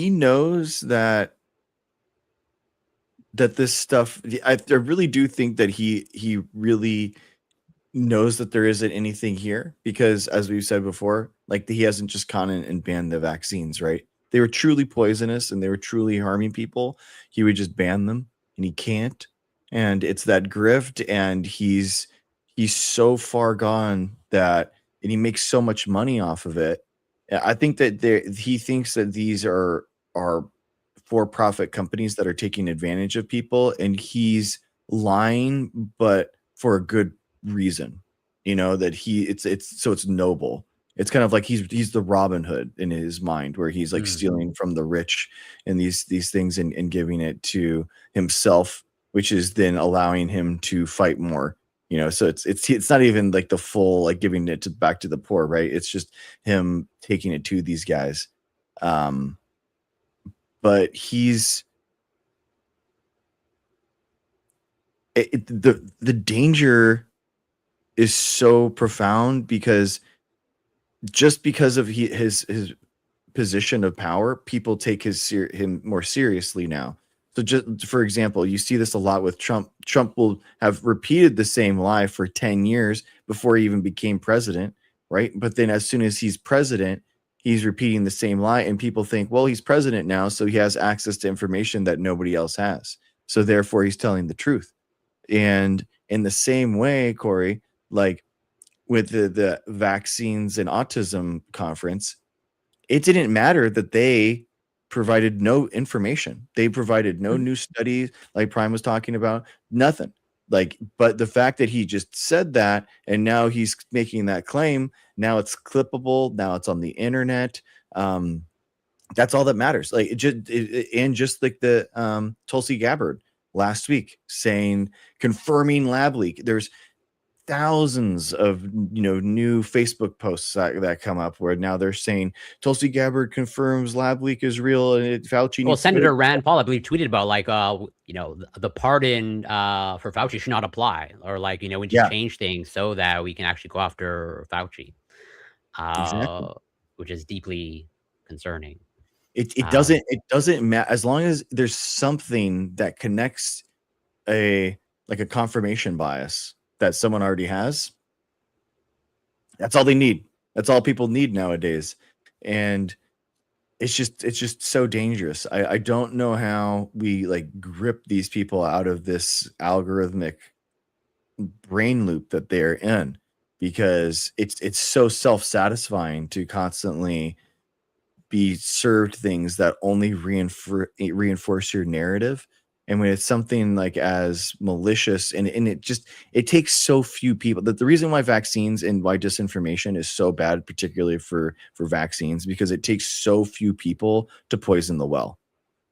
knows that this stuff. I really do think that he really knows that there isn't anything here, because as we've said before, like he hasn't just gone in and banned the vaccines, right? They were truly poisonous and they were truly harming people. He would just ban them, and he can't. And it's that grift, and he's so far gone that, and he makes so much money off of it. I think that he thinks that these are for-profit companies that are taking advantage of people, and he's lying, but for a good reason. That it's noble. It's kind of like he's the Robin Hood in his mind, where he's like stealing from the rich and these things and giving it to himself, which is then allowing him to fight more. So it's not even like the full like giving it back to the poor, right? It's just him taking it to these guys. But the danger is so profound, because just because of his position of power, people take him more seriously now. So just for example, you see this a lot with Trump. Trump will have repeated the same lie for 10 years before he even became president, right? But then as soon as he's president, he's repeating the same lie, and people think, well, he's president now, so he has access to information that nobody else has. So therefore he's telling the truth. And in the same way, Corey, like with the vaccines and autism conference, it didn't matter that they provided no information. They provided no new studies, like Prime was talking about, nothing. Like, but the fact that he just said that, and now he's making that claim, now it's clippable, now it's on the internet. That's all that matters. Like just like the Tulsi Gabbard last week saying, confirming lab leak. There's thousands of new Facebook posts that come up where now they're saying Tulsi Gabbard confirms lab leak is real, and Fauci. Well, Senator Rand Paul, I believe, tweeted about like the pardon for Fauci should not apply, or like we need to change things so that we can actually go after Fauci, exactly. Which is deeply concerning. It doesn't matter, as long as there's something that connects a confirmation bias that someone already has. That's all they need. That's all people need nowadays. And it's just so dangerous. I don't know how we like grip these people out of this algorithmic brain loop that they're in, because it's so self-satisfying to constantly be served things that only reinforce your narrative. And when it's something like as malicious, and it takes so few people, that the reason why vaccines and why disinformation is so bad, particularly for vaccines, because it takes so few people to poison the well.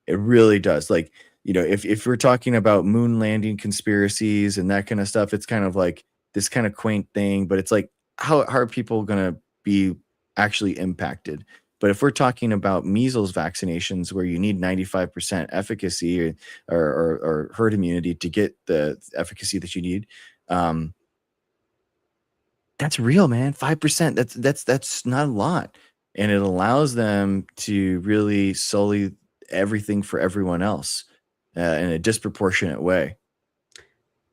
It really does. Like, if we're talking about moon landing conspiracies and that kind of stuff, it's kind of like this kind of quaint thing, but it's like, how are people going to be actually impacted? But if we're talking about measles vaccinations, where you need 95% efficacy or herd immunity to get the efficacy that you need, that's real, man. 5%. That's not a lot, and it allows them to really sully everything for everyone else in a disproportionate way.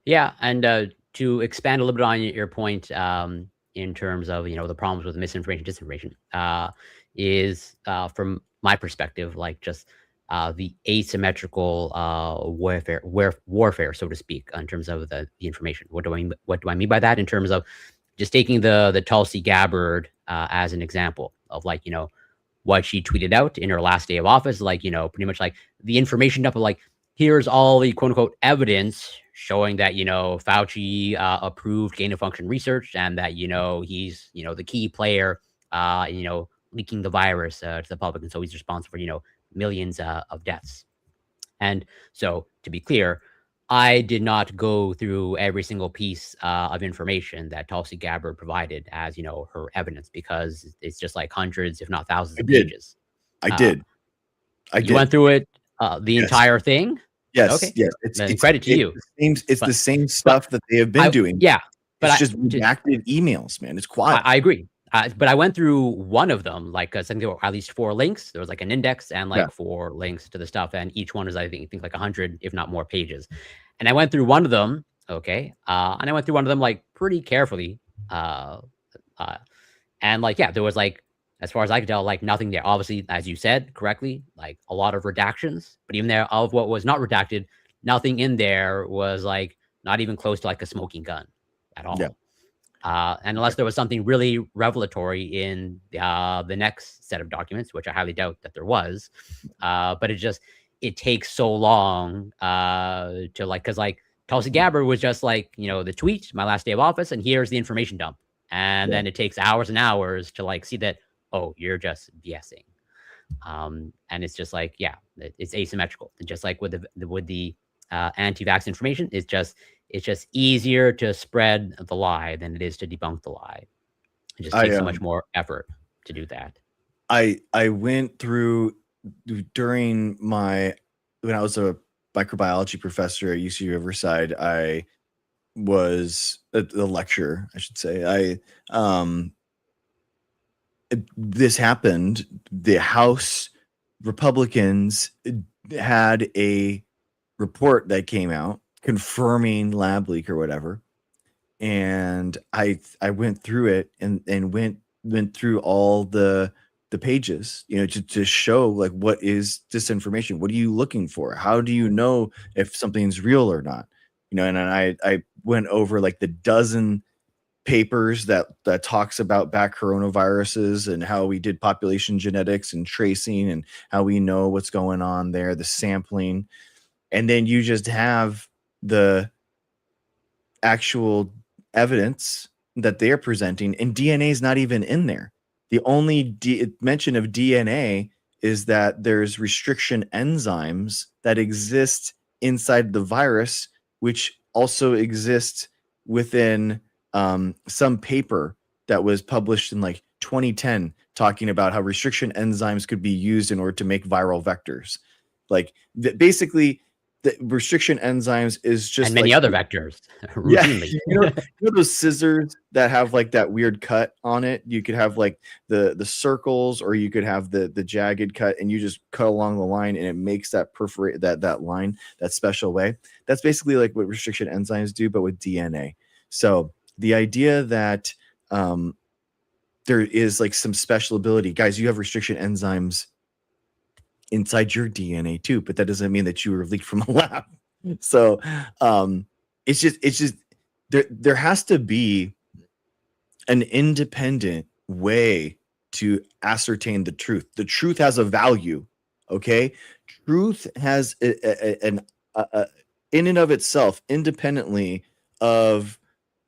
Yeah, and to expand a little bit on your point, in terms of the problems with misinformation, disinformation, is from my perspective, like just the asymmetrical warfare, so to speak, in terms of the information. What do I mean by that? In terms of just taking the Tulsi Gabbard as an example of, like, what she tweeted out in her last day of office, like, pretty much like the information dump of, like, here's all the quote unquote evidence showing that, Fauci approved gain of function research, and that, he's, the key player, leaking the virus to the public. And so he's responsible for, millions of deaths. And so, to be clear, I did not go through every single piece of information that Tulsi Gabbard provided as, her evidence, because it's just like hundreds, if not thousands of pages. I did. You went through it, the entire thing? Yes. Okay. Yes. Then credit to you. It's the same stuff that they have been doing. Yeah. But it's just redacted emails, man. It's quiet. I agree. But I went through one of them, like, I think there were at least 4 links. There was like an index and like 4 links to the stuff. And each one is, I think like 100, if not more pages. And I went through one of them. Okay. And I went through one of them like pretty carefully. And like, yeah, there was like, as far as I could tell, like nothing there. Obviously, as you said correctly, like a lot of redactions, but even there, of what was not redacted, nothing in there was like not even close to like a smoking gun at all. Yeah. And unless there was something really revelatory in the next set of documents, which I highly doubt that there was, but it takes so long to like, because like Tulsi Gabbard was just like, the tweet, my last day of office, and here's the information dump. And then it takes hours and hours to like see that, oh, you're just BSing. And it's just like, yeah, it's asymmetrical. And just like with the anti-vax information, it's just easier to spread the lie than it is to debunk the lie. It just takes so much more effort to do that. I went through when I was a microbiology professor at UC Riverside. I was a lecturer, I should say. This happened. The House Republicans had a report that came out confirming lab leak or whatever, and I went through it and went through all the pages, to show like what is disinformation. What are you looking for? How do you know if something's real or not? And I went over like the dozen papers that talks about back coronaviruses and how we did population genetics and tracing and how we know what's going on there, the sampling. And then you just have the actual evidence that they're presenting, and DNA is not even in there. The only mention of DNA is that there's restriction enzymes that exist inside the virus, which also exist within some paper that was published in like 2010 talking about how restriction enzymes could be used in order to make viral vectors. Like basically the restriction enzymes is just and many like, other vectors. Routinely. You know those scissors that have like that weird cut on it? You could have like the circles, or you could have the jagged cut, and you just cut along the line and it makes that perforate that line that special way. That's basically like what restriction enzymes do, but with DNA. So the idea that there is like some special ability, guys, you have restriction enzymes inside your DNA too, but that doesn't mean that you were leaked from a lab. So it's just there has to be an independent way to ascertain the truth. The truth has a value, okay? Truth has an in and of itself, independently of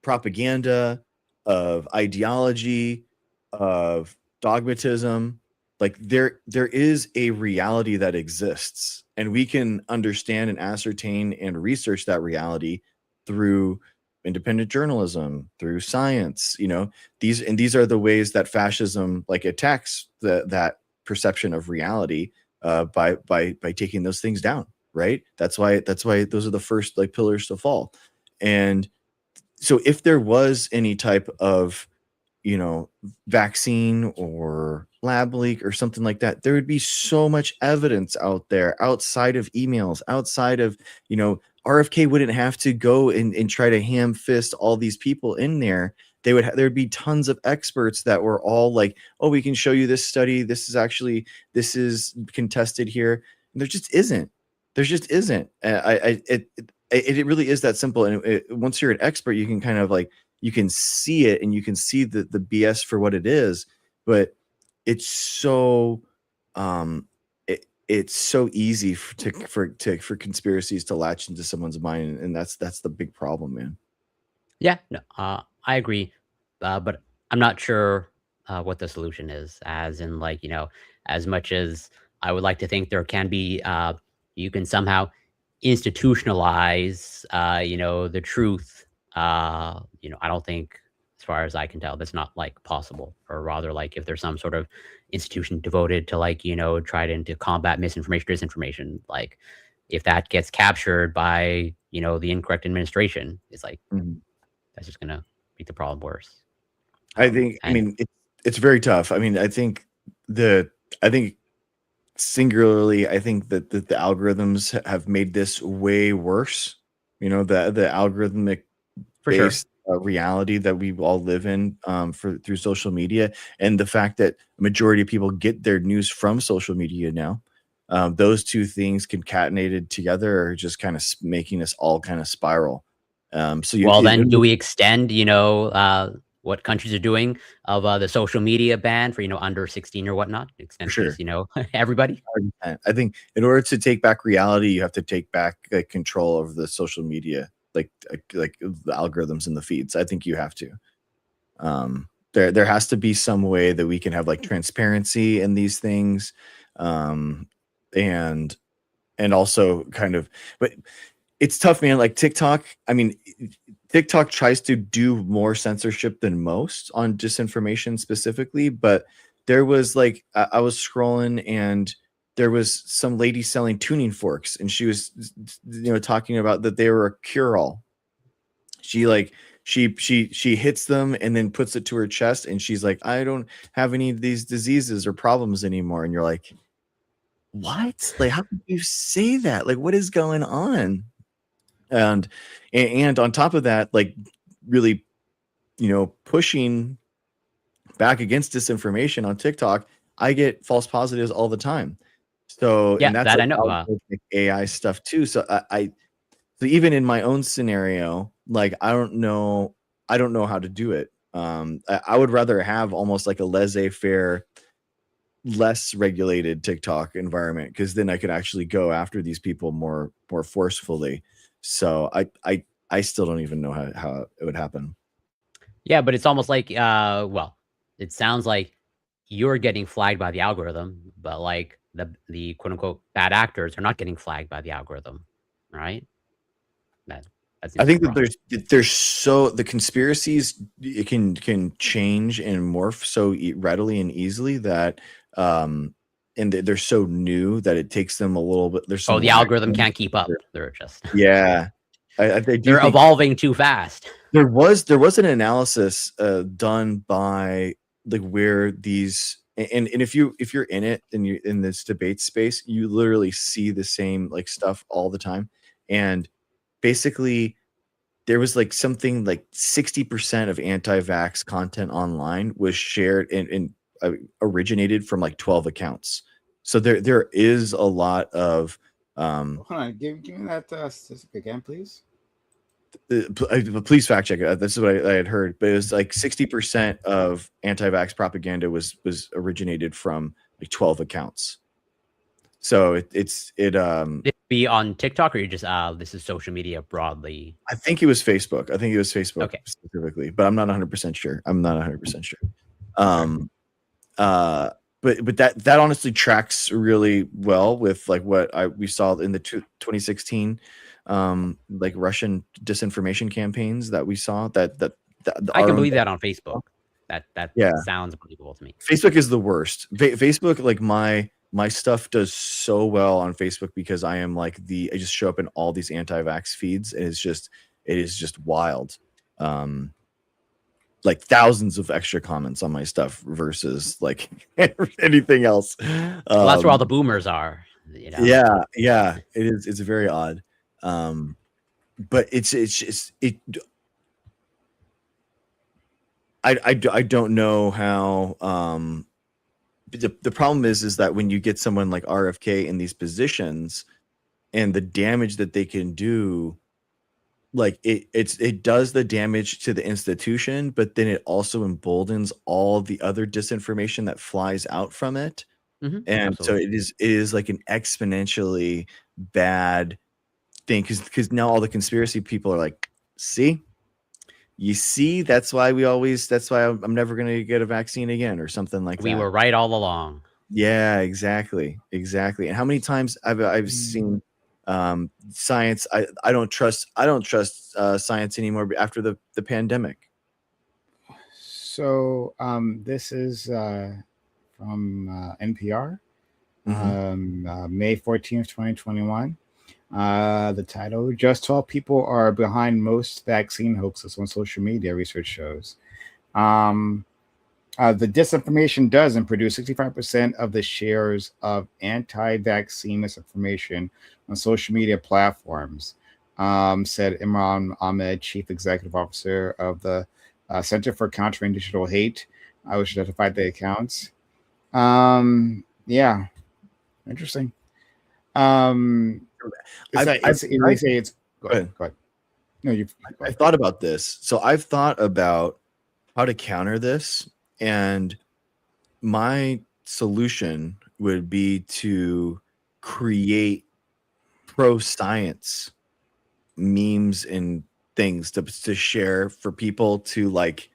propaganda, of ideology, of dogmatism. Like there is a reality that exists, and we can understand and ascertain and research that reality through independent journalism, through science. These are the ways that fascism like attacks that perception of reality, by taking those things down, right? That's why those are the first like pillars to fall. And so if there was any type of vaccine or lab leak or something like that, there would be so much evidence out there outside of emails, outside of RFK wouldn't have to go and try to ham fist all these people in there. There'd be tons of experts that were all like, oh, we can show you this study, this is contested here. And there just isn't. It really is that simple. And once you're an expert, you can kind of like, you can see it and you can see the BS for what it is. But it's so it's so easy for conspiracies to latch into someone's mind, and that's the big problem, man. Yeah, no, I agree, but I'm not sure what the solution is. As in, like, as much as I would like to think there can be, you can somehow institutionalize, the truth. I don't think, as far as I can tell, that's not like possible. Or rather, like, if there's some sort of institution devoted to, like, try to combat misinformation, disinformation, like, if that gets captured by the incorrect administration, it's like that's just gonna make the problem worse. I mean, it's very tough. I mean, I think singularly, I think that the algorithms have made this way worse. The algorithmic based reality that we all live in through social media, and the fact that a majority of people get their news from social media now. Those two things concatenated together are just kind of making us all kind of spiral. Then do we extend, what countries are doing of the social media ban for, under 16 or whatnot? Extend sure. This, everybody. I think in order to take back reality, you have to take back control over the social media, like the algorithms and the feeds. I think you have to. There has to be some way that we can have like transparency in these things, and also kind of, but it's tough, man. Like TikTok, I mean, TikTok tries to do more censorship than most on disinformation specifically, but there was like, I was scrolling and there was some lady selling tuning forks, and she was, talking about that they were a cure-all. She hits them and then puts it to her chest, and she's like, I don't have any of these diseases or problems anymore. And you're like, what? Like, how could you say that? Like, what is going on? And on top of that, like, really, pushing back against disinformation on TikTok, I get false positives all the time. So yeah, and that's that like I know. AI stuff too. So so even in my own scenario, like, I don't know how to do it. I would rather have almost like a laissez-faire, less regulated TikTok environment, because then I could actually go after these people more forcefully. So I still don't even know how it would happen. Yeah, but it's almost like, it sounds like you're getting flagged by the algorithm, but like the quote unquote bad actors are not getting flagged by the algorithm, right? I think that the conspiracies, it can change and morph so readily and easily that and they're so new that it takes them a little bit. The algorithm can't keep up. They're just they're evolving too fast. There was an analysis done by like where these, and if you're in it and you're in this debate space, you literally see the same like stuff all the time. And basically there was like something like 60% of anti-vax content online was shared and originated from like 12 accounts. So there is a lot of hold on, give me that statistic again, please. Please fact check it. This is what I had heard, but it was like 60% of anti-vax propaganda was originated from like 12 accounts. So it'd be on TikTok, or you just this is social media broadly? I think it was Facebook. Okay. Specifically, but I'm not 100% sure. But that honestly tracks really well with like what we saw in the 2016 like Russian disinformation campaigns that we saw that I can believe that on Facebook. That sounds believable to me. Facebook is the worst. Facebook, like my stuff does so well on Facebook because I am like I just show up in all these anti-vax feeds. It is just wild. Like thousands of extra comments on my stuff versus like anything else. Well, that's where all the boomers are. You know? Yeah. It's very odd. But I don't know how. The problem is that when you get someone like RFK in these positions and the damage that they can do, like it does the damage to the institution, but then it also emboldens all the other disinformation that flies out from it. And absolutely. So it is like an exponentially bad thing because now all the conspiracy people are like, you see, that's why I'm never going to get a vaccine again or something like that. We were right all along. Yeah, exactly. And how many times I've seen science. I don't trust science anymore after the pandemic. So this is from NPR, May 14th, 2021. The title: Just 12 people are behind most vaccine hoaxes on social media, research shows. The disinformation doesn't produce 65% of the shares of anti-vaccine misinformation on social media platforms, said Imran Ahmed, Chief Executive Officer of the Center for Countering Digital Hate, which identified the accounts. Yeah, interesting. Go ahead. No, I've thought about this. So I've thought about how to counter this, and my solution would be to create pro-science memes and things to share for people to like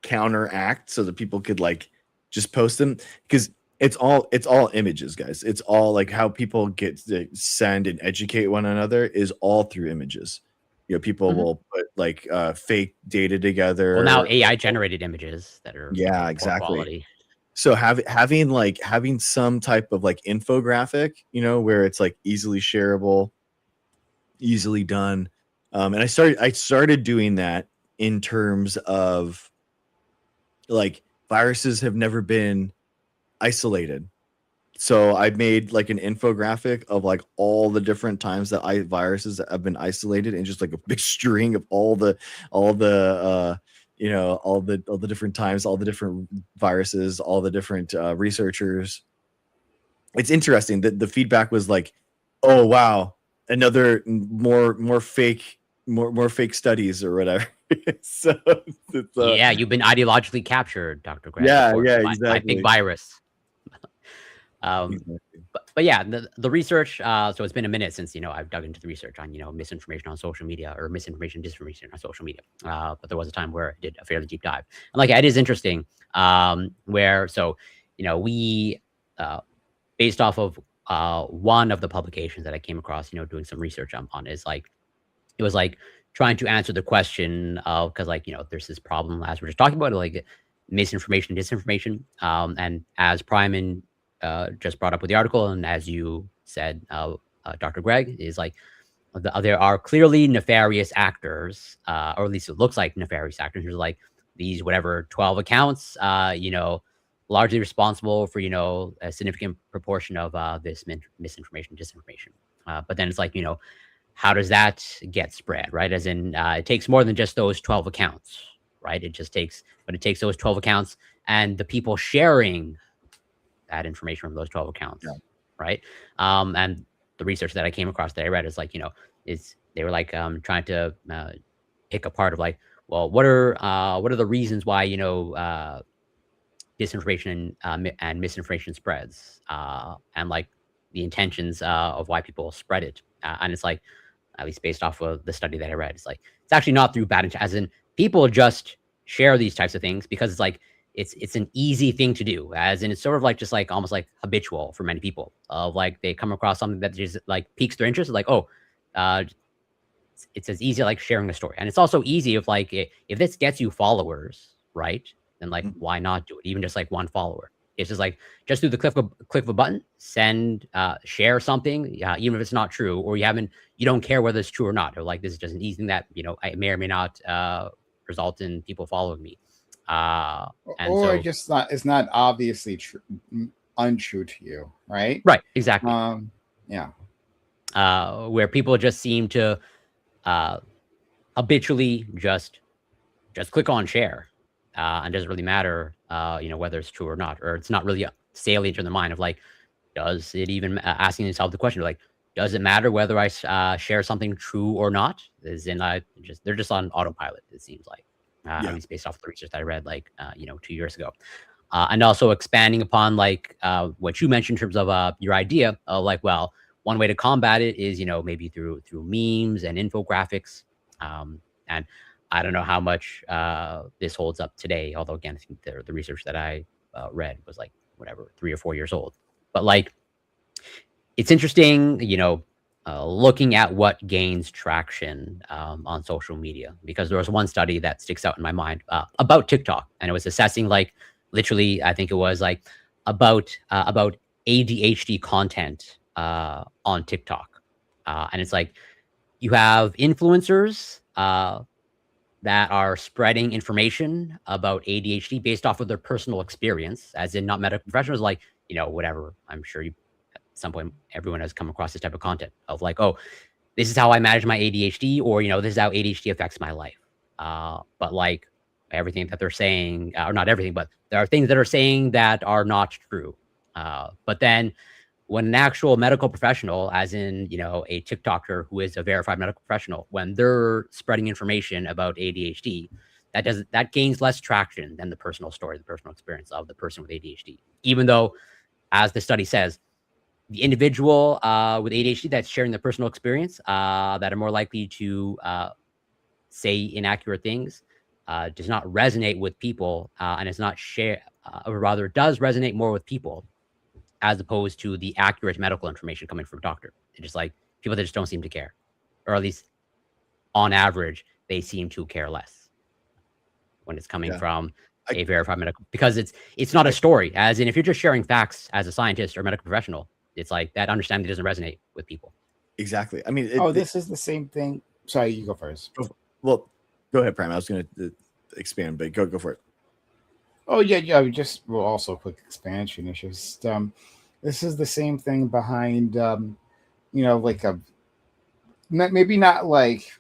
counteract, so that people could like just post them, because it's all images, guys. It's all like how people get to send and educate one another is all through images. You know, people will put like fake data together. Well, now AI generated images that are exactly quality. So having some type of like infographic, you know, where it's like easily shareable, easily done. And I started doing that in terms of like viruses have never been isolated. So I made like an infographic of like all the different times that viruses have been isolated, and just like a big string of all the different times, all the different viruses, all the different researchers. It's interesting that the feedback was like, oh wow, another more fake studies or whatever. So yeah, you've been ideologically captured, Dr. Grant. Exactly. By big virus. But yeah, the research. So it's been a minute since I've dug into the research on misinformation on social media, or disinformation on social media. But there was a time where I did a fairly deep dive, and like it is interesting. Where we based off of one of the publications that I came across, doing some research on, is like it was like trying to answer the question of, because there's this problem as we're just talking about, like misinformation, disinformation, and as Priman just brought up with the article, and as you said, Dr. Greg, is like there are clearly nefarious actors, or at least it looks like nefarious actors. There's like these 12 accounts, largely responsible for a significant proportion of this misinformation, disinformation. But then it's like how does that get spread, right? As in, it takes more than just those 12 accounts, right? It takes those 12 accounts and the people sharing that information from those 12 accounts. right? And the research that I came across that I read is like, they were like trying to pick apart of like, well, what are the reasons why disinformation and misinformation spreads, and like the intentions of why people spread it, and it's like, at least based off of the study that I read, it's like it's actually not through bad intent, as in people just share these types of things because it's like it's an easy thing to do, as in it's sort of like just like almost like habitual for many people of like they come across something that just like piques their interest, like, oh, uh, it's as easy like sharing a story, and it's also easy if like if this gets you followers, right? Then like why not do it? Even just like one follower. It's just like just do the click of a button, send, share something, even if it's not true, or you don't care whether it's true or not, or like this is just an easy thing that I may or may not result in people following me, and or so just not, it's not obviously untrue to you, right? right, exactly. Yeah. Where people just seem to habitually just click on share, and doesn't really matter, whether it's true or not, or it's not really salient in the mind of like, does it even asking yourself the question like, does it matter whether I share something true or not? Is in they're just on autopilot. It seems like, at least based off the research that I read like 2 years ago, and also expanding upon like what you mentioned in terms of your idea of like, well, one way to combat it is maybe through memes and infographics, and I don't know how much this holds up today. Although again, I think the research that I read was like whatever 3 or 4 years old. But like, it's interesting, looking at what gains traction on social media, because there was one study that sticks out in my mind about TikTok, and it was assessing like literally, I think it was like about ADHD content on TikTok, and it's like you have influencers that are spreading information about ADHD based off of their personal experience, as in not medical professionals, like, whatever. I'm sure at some point, everyone has come across this type of content of like, oh, this is how I manage my ADHD, or, this is how ADHD affects my life. But like everything that they're saying, or not everything, but there are things that are saying that are not true. But then when an actual medical professional, as in, a TikToker who is a verified medical professional, when they're spreading information about ADHD, that gains less traction than the personal story, the personal experience of the person with ADHD. Even though, as the study says, the individual with ADHD that's sharing their personal experience, that are more likely to say inaccurate things, does not resonate with people, and is not share, or rather does resonate more with people, as opposed to the accurate medical information coming from a doctor. It's just like people that just don't seem to care, or at least on average, they seem to care less when it's coming from a verified medical, because it's not a story. As in, if you're just sharing facts as a scientist or medical professional, it's like that understanding doesn't resonate with people. Exactly. I mean, this is the same thing. Sorry, you go first. Well, go ahead, Prime. I was going to expand, but go for it. Oh yeah. Well, also quick expansion. It's just this is the same thing behind like maybe not like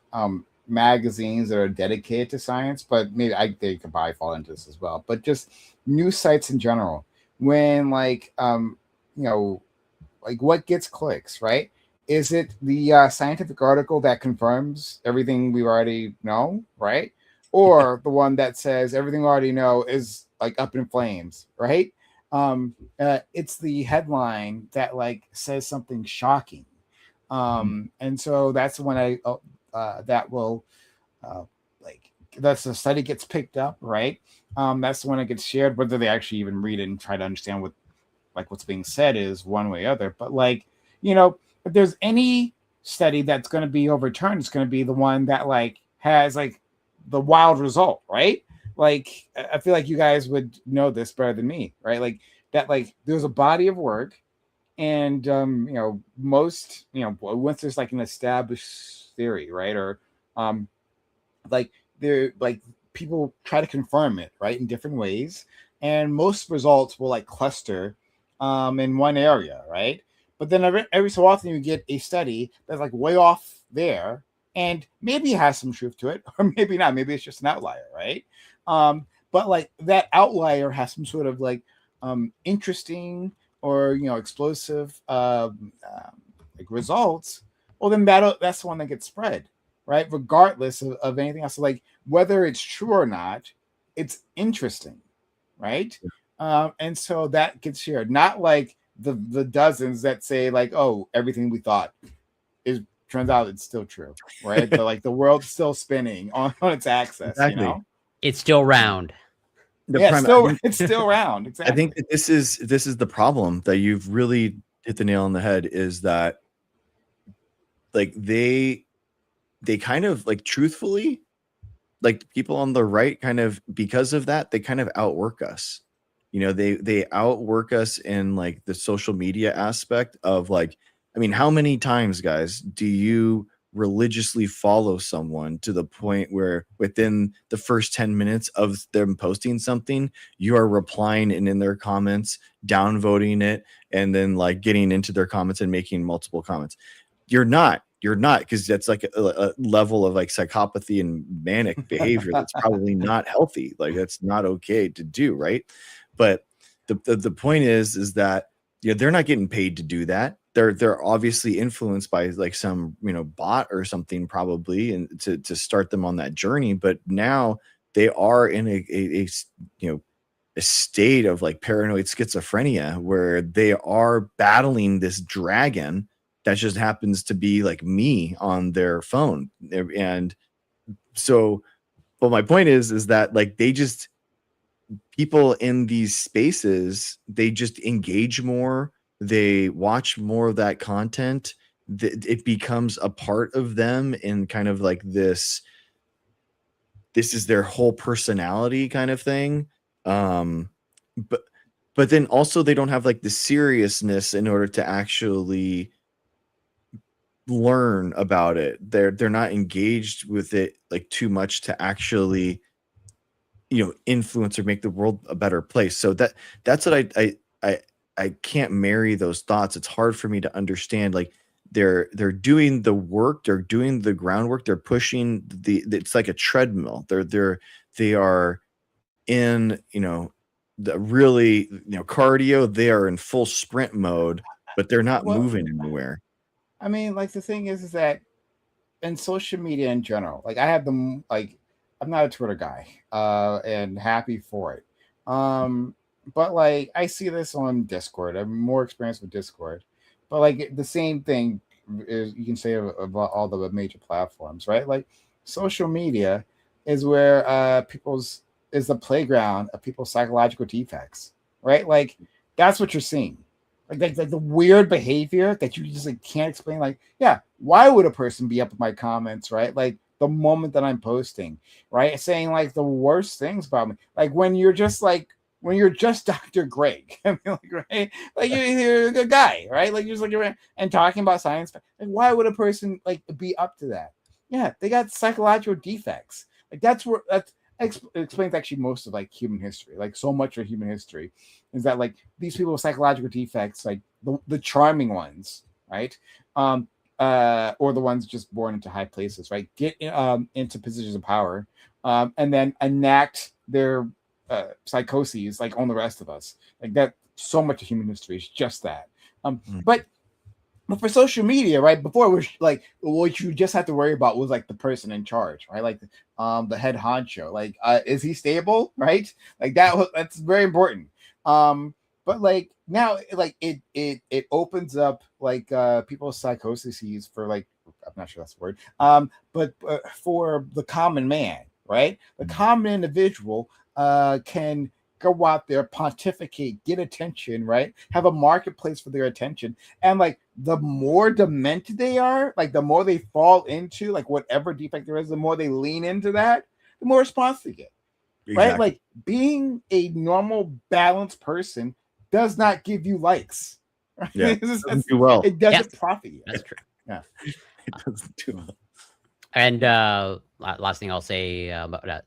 magazines that are dedicated to science, but maybe they could probably fall into this as well. But just news sites in general, when like like what gets clicks, right? Is it the scientific article that confirms everything we already know, right? Or the one that says everything we already know is like up in flames, right? It's the headline that like says something shocking. And so that's when that will like that's the study gets picked up, right? That's when it gets shared, whether they actually even read it and try to understand what's being said is one way or other. But like, if there's any study that's going to be overturned, it's going to be the one that like has like the wild result, right? Like, I feel like you guys would know this better than me, right? Like that, like there's a body of work, and most once there's like an established theory, right, or like they're like people try to confirm it, right, in different ways, and most results will like cluster in one area, right? But then every so often you get a study that's like way off there, and maybe it has some truth to it, or maybe not. Maybe it's just an outlier, right? But like that outlier has some sort of like interesting or explosive like results, well then that's the one that gets spread, right? Regardless of anything else. So like whether it's true or not, it's interesting, right? And so that gets shared, not like the dozens that say like, oh, everything we thought is turns out it's still true, right? But like the world's still spinning on its axis, Exactly. It's still round. It's still round. Exactly. I think that this is the problem that you've really hit the nail on the head, is that like they kind of like, truthfully, like people on the right kind of, because of that, they kind of outwork us. They outwork us in like the social media aspect of like, I mean, how many times, guys, do you religiously follow someone to the point where within the first 10 minutes of them posting something, you are replying and in their comments, downvoting it, and then like getting into their comments and making multiple comments? You're not, because that's like a level of like psychopathy and manic behavior that's probably not healthy. Like that's not okay to do, right? But the point is that they're not getting paid to do that. They're obviously influenced by like some bot or something probably, and to start them on that journey. But now they are in a state of like paranoid schizophrenia, where they are battling this dragon that just happens to be like me on their phone. And so, but my point is that like people in these spaces, they just engage more, they watch more of that content, it becomes a part of them, in kind of like this is their whole personality kind of thing. But then also they don't have like the seriousness in order to actually learn about it. They're not engaged with it like too much to actually influence or make the world a better place. So that's what I can't marry those thoughts. It's hard for me to understand. Like they're doing the work, they're doing the groundwork, they're pushing it's like a treadmill. They are in the really cardio. They are in full sprint mode, but they're not moving anywhere. I mean, like the thing is that in social media in general, like I have them, like I'm not a Twitter guy, and happy for it. But like I see this on Discord. I'm more experienced with Discord, but like the same thing is you can say about all the major platforms, right? Like social media is where is the playground of people's psychological defects, right? Like that's what you're seeing. Like the weird behavior that you just like can't explain. Like, yeah, why would a person be up in my comments, right? Like the moment that I'm posting, right, saying like the worst things about me, like when you're just Dr. Greg, I mean, like, right, like you're a good guy, right? Like you're just like and talking about science. Like, why would a person like be up to that? Yeah, they got psychological defects. Like that's explains actually most of like human history. Like so much of human history is that like these people with psychological defects, like the charming ones, right? Or the ones just born into high places, right? Get into positions of power, and then enact their psychoses like on the rest of us. Like that, so much of human history is just that. But for social media, right, before it was like what you just had to worry about was like the person in charge, right? Like the head honcho, like is he stable, right? Like that's very important. But like now, like it opens up like people's psychoses for like, I'm not sure that's the word, but for the common man, right? The common individual can go out there, pontificate, get attention, right? Have a marketplace for their attention. And like the more demented they are, like the more they fall into like whatever defect there is, the more they lean into that, the more response they get. Exactly. Right? Like being a normal, balanced person does not give you likes. Right? Yeah, it doesn't do well. It doesn't profit you. That's true. Yeah. It doesn't do well. And last thing I'll say about that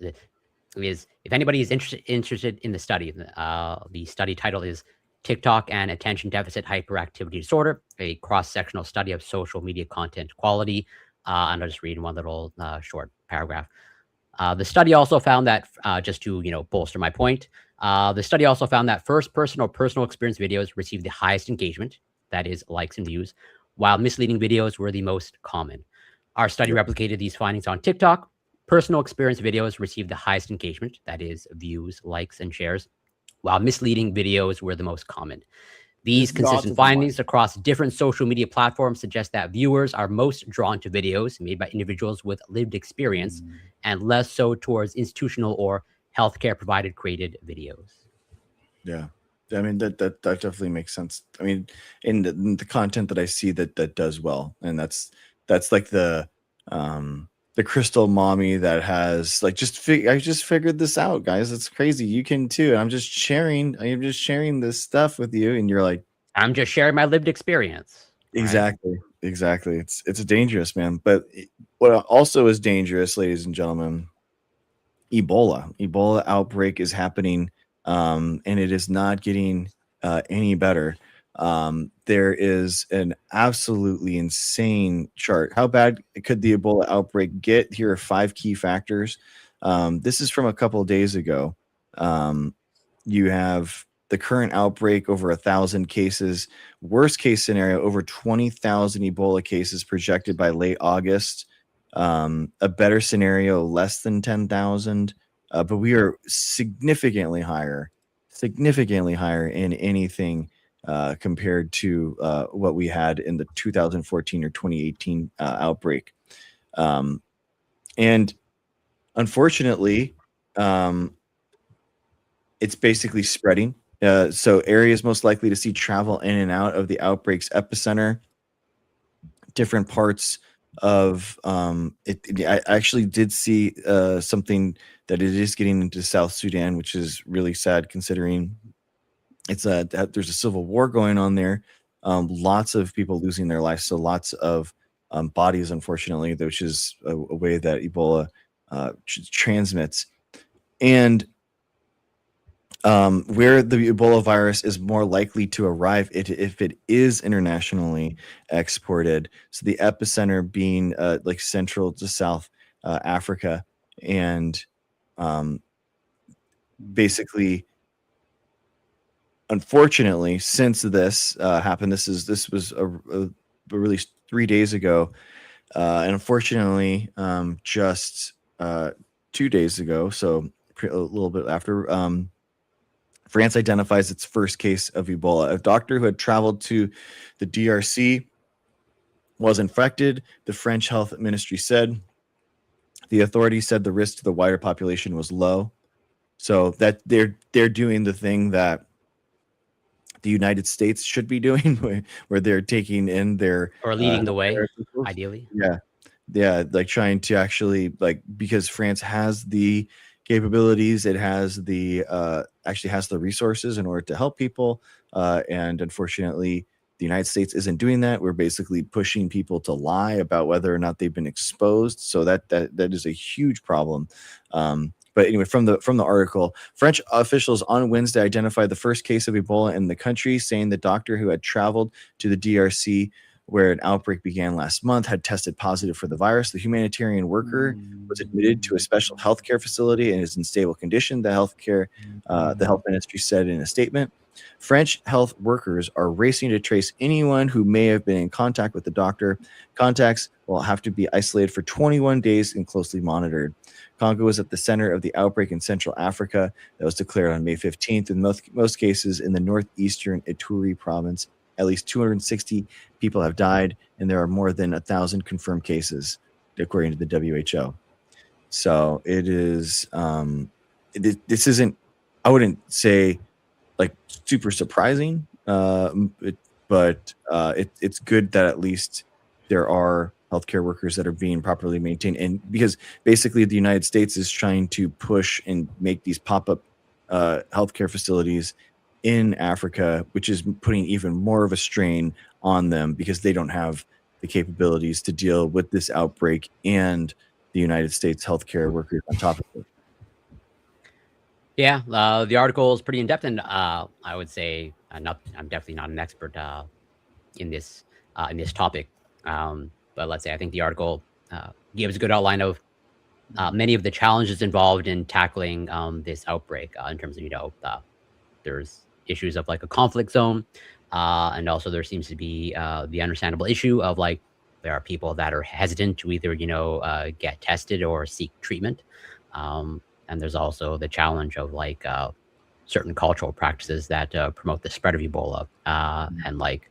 is if anybody is interested in the study title is TikTok and Attention Deficit Hyperactivity Disorder, a cross-sectional study of social media content quality. And I'll just read one little short paragraph. The study also found that, just to bolster my point, The study also found that first-person or personal experience videos received the highest engagement, that is, likes and views, while misleading videos were the most common. Our study replicated these findings on TikTok. Personal experience videos received the highest engagement, that is, views, likes, and shares, while misleading videos were the most common. These consistent findings across different social media platforms suggest that viewers are most drawn to videos made by individuals with lived experience and less so towards institutional or healthcare provided created videos. Yeah. I mean, that definitely makes sense. I mean, in the content that I see that does well, and that's like the crystal mommy that has like I just figured this out, guys. It's crazy. You can too. I'm just sharing this stuff with you, and you're like, I'm just sharing my lived experience. Exactly. Right? Exactly. It's dangerous, man. But what also is dangerous, ladies and gentlemen, Ebola outbreak is happening, and it is not getting any better. There is an absolutely insane chart. How bad could the Ebola outbreak get? Here are 5 key factors. This is from a couple of days ago. You have the current outbreak, over 1,000 cases. Worst case scenario, over 20,000 Ebola cases projected by late August. A better scenario, less than 10,000. But we are significantly higher in anything compared to what we had in the 2014 or 2018 outbreak. And unfortunately, it's basically spreading. So areas most likely to see travel in and out of the outbreak's epicenter, different parts of I actually did see something that it is getting into South Sudan, which is really sad considering it's there's a civil war going on there. Lots of people losing their lives, so lots of bodies, unfortunately, which is a way that Ebola transmits. And where the Ebola virus is more likely to arrive if it is internationally exported. So the epicenter being like Central to South Africa, and basically, unfortunately, since this happened, this was released 3 days ago, and unfortunately, just 2 days ago, so a little bit after. France identifies its first case of Ebola. A doctor who had traveled to the DRC was infected, the French health ministry said. The authorities said the risk to the wider population was low. So that they're doing the thing that the United States should be doing, where they're taking in their or leading the way, ideally. Yeah, like trying to actually, like, because France has the capabilities, it has the actually has the resources in order to help people, and unfortunately the United States isn't doing that. We're basically pushing people to lie about whether or not they've been exposed, so that is a huge problem. But anyway, from the article, French officials on Wednesday identified the first case of Ebola in the country, saying the doctor who had traveled to the DRC, where an outbreak began last month, had tested positive for the virus. The humanitarian worker was admitted to a special healthcare facility and is in stable condition, the health ministry said in a statement. French health workers are racing to trace anyone who may have been in contact with the doctor. Contacts will have to be isolated for 21 days and closely monitored. Congo was at the center of the outbreak in Central Africa that was declared on May 15th. In most cases in the northeastern Ituri province, at least 260 people have died, and there are more than 1,000 confirmed cases, according to the WHO. So it is. This isn't. I wouldn't say like super surprising, but it's good that at least there are healthcare workers that are being properly maintained, and because basically the United States is trying to push and make these pop-up healthcare facilities in Africa, which is putting even more of a strain on them because they don't have the capabilities to deal with this outbreak and the United States healthcare workers on top of it. Yeah, the article is pretty in depth, and I would say I'm definitely not an expert in this topic. But let's say I think the article gives a good outline of many of the challenges involved in tackling this outbreak in terms of, there's issues of like a conflict zone. And also there seems to be the understandable issue of like, there are people that are hesitant to either, get tested or seek treatment. And there's also the challenge of like certain cultural practices that promote the spread of Ebola. And like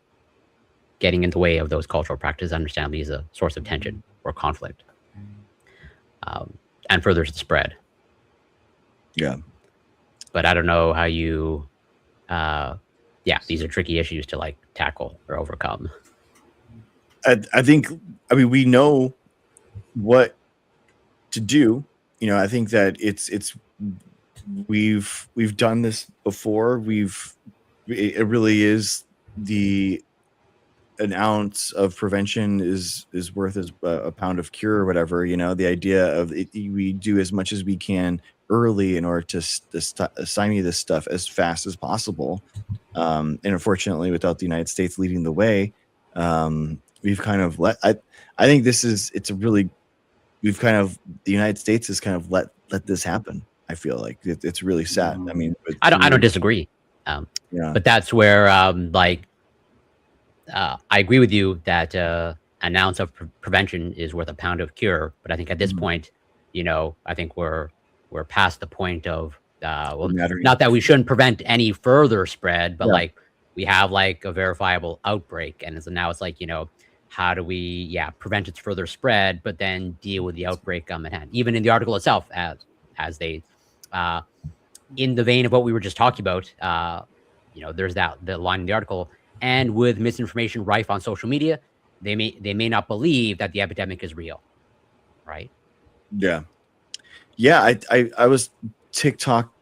getting in the way of those cultural practices, understandably, is a source of tension or conflict. And furthers the spread. Yeah. But I don't know how you, these are tricky issues to like tackle or overcome. I think, we know what to do. I think that we've done this before. It really is an ounce of prevention is worth as a pound of cure or whatever. The idea of we do as much as we can early in order to stymie this stuff as fast as possible. And unfortunately, without the United States leading the way, we've kind of I think the United States has kind of let this happen. I feel like it's really sad. I don't disagree. But that's where I agree with you that an ounce of prevention is worth a pound of cure. But I think at this point, I think we're past the point of not that we shouldn't prevent any further spread, but like we have like a verifiable outbreak, and so now it's like, how do we prevent its further spread, but then deal with the outbreak at hand? Even in the article itself, as they in the vein of what we were just talking about, there's the line in the article. And with misinformation rife on social media, they may not believe that the epidemic is real, right? Yeah. I was TikTok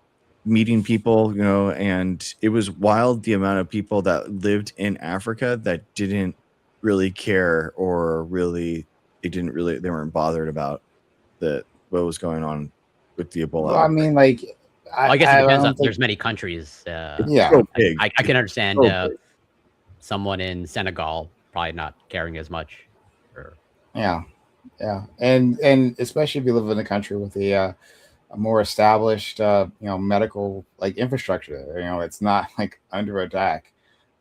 meeting people, and it was wild the amount of people that lived in Africa that didn't really care, or they weren't bothered about what was going on with the Ebola. Well, I mean, like, I guess it depends on. There's many countries. So big. I can understand someone in Senegal probably not caring as much. Yeah, and especially if you live in a country with a more established, medical like infrastructure. It's not like under attack.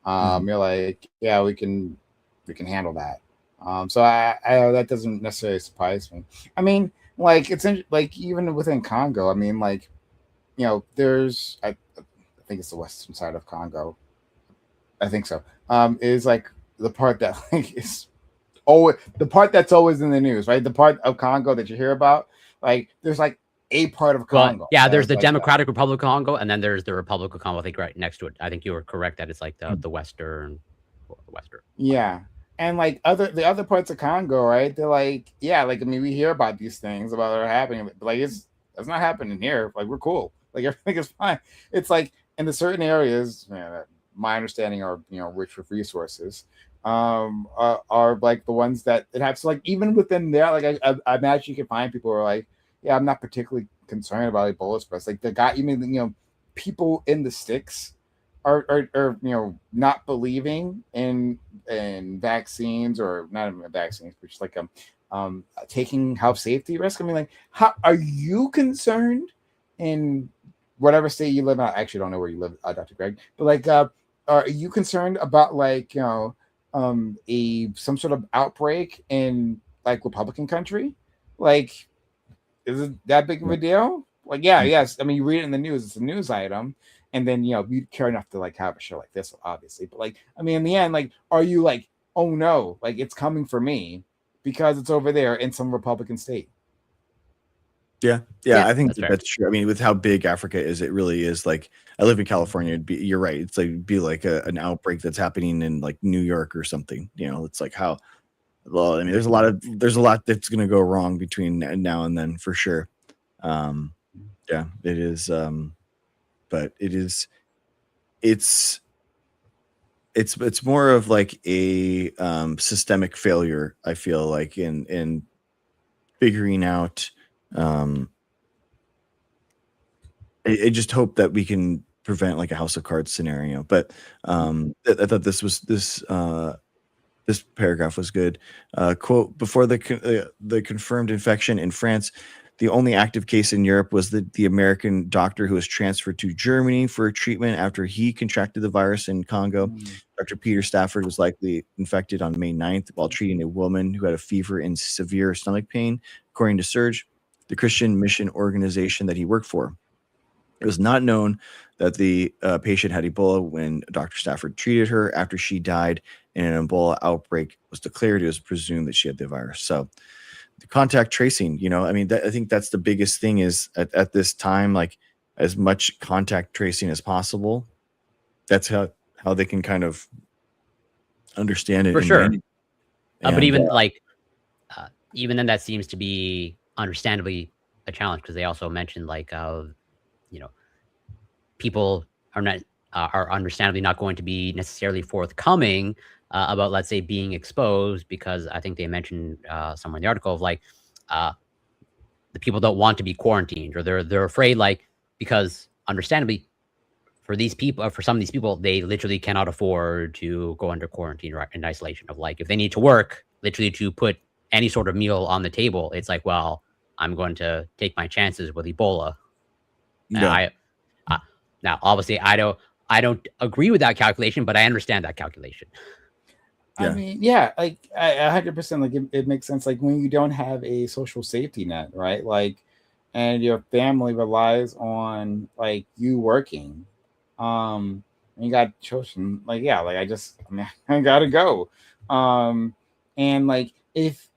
You're like, we can handle that. So I that doesn't necessarily surprise me. I mean, like it's like even within Congo. I mean, like, there's I think it's the western side of Congo. I think so. Is like the part that like is always the part that's always in the news, right? The part of Congo that you hear about, like there's like a part of Congo. Well, there's the Democratic Republic of Congo, and then there's the Republic of Congo. I think right next to it. I think you were correct that it's like the western. Yeah, and like the other parts of Congo, right? They're like, we hear about these things about that are happening, but like it's not happening here. Like we're cool. Like everything is fine. It's like in the certain areas, my understanding are rich with resources, are like the ones that it has. So like even within there, like I imagine you can find people who are like, I'm not particularly concerned about Ebola spread. Like the guy, people in the sticks are not believing in vaccines, or not even vaccines, but just like taking health safety risk. I mean, like, how are you concerned in whatever state you live in? I actually don't know where you live, Dr. Greg, but like, are you concerned about like some sort of outbreak in like Republican country? Like, is it that big of a deal? Like, yes. I mean, you read it in the news; it's a news item, and then you care enough to like have a show like this, obviously. But like, I mean, in the end, like, are you like, oh no, like it's coming for me because it's over there in some Republican state? Yeah, I think that's true. I mean, with how big Africa is, it really is. Like, I live in California. You're right. It's like it'd be like an outbreak that's happening in like New York or something. It's like how. Well, I mean, there's a lot that's going to go wrong between now and then for sure. It is. But it's more of like a systemic failure. I feel like in figuring out. I just hope that we can prevent like a house of cards scenario. But I thought this paragraph was good. Quote, before the confirmed infection in France, The only active case in Europe was the American doctor who was transferred to Germany for treatment after he contracted the virus in Congo. Dr. Peter Stafford was likely infected on May 9th while treating a woman who had a fever and severe stomach pain, according to Surge, the Christian mission organization that he worked for. It was not known that the patient had Ebola when Dr. Stafford treated her. After she died and an Ebola outbreak was declared, it was presumed that she had the virus. So the contact tracing, I mean, I think that's the biggest thing is at this time, like as much contact tracing as possible. That's how they can kind of understand it. For sure. But even even then, that seems to be understandably a challenge because they also mentioned people are understandably not going to be necessarily forthcoming about, let's say, being exposed, because I think they mentioned somewhere in the article of the people don't want to be quarantined, or they're afraid, because understandably for these people, for some of these people, they literally cannot afford to go under quarantine or in isolation. Of if they need to work, literally to put any sort of meal on the table, it's well, I'm going to take my chances with Ebola. Yeah. Now, obviously, I don't agree with that calculation, but I understand that calculation. Yeah. I mean, yeah, I 100% it makes sense. When you don't have a social safety net, right? And your family relies on you working, and you got children. I gotta go. And if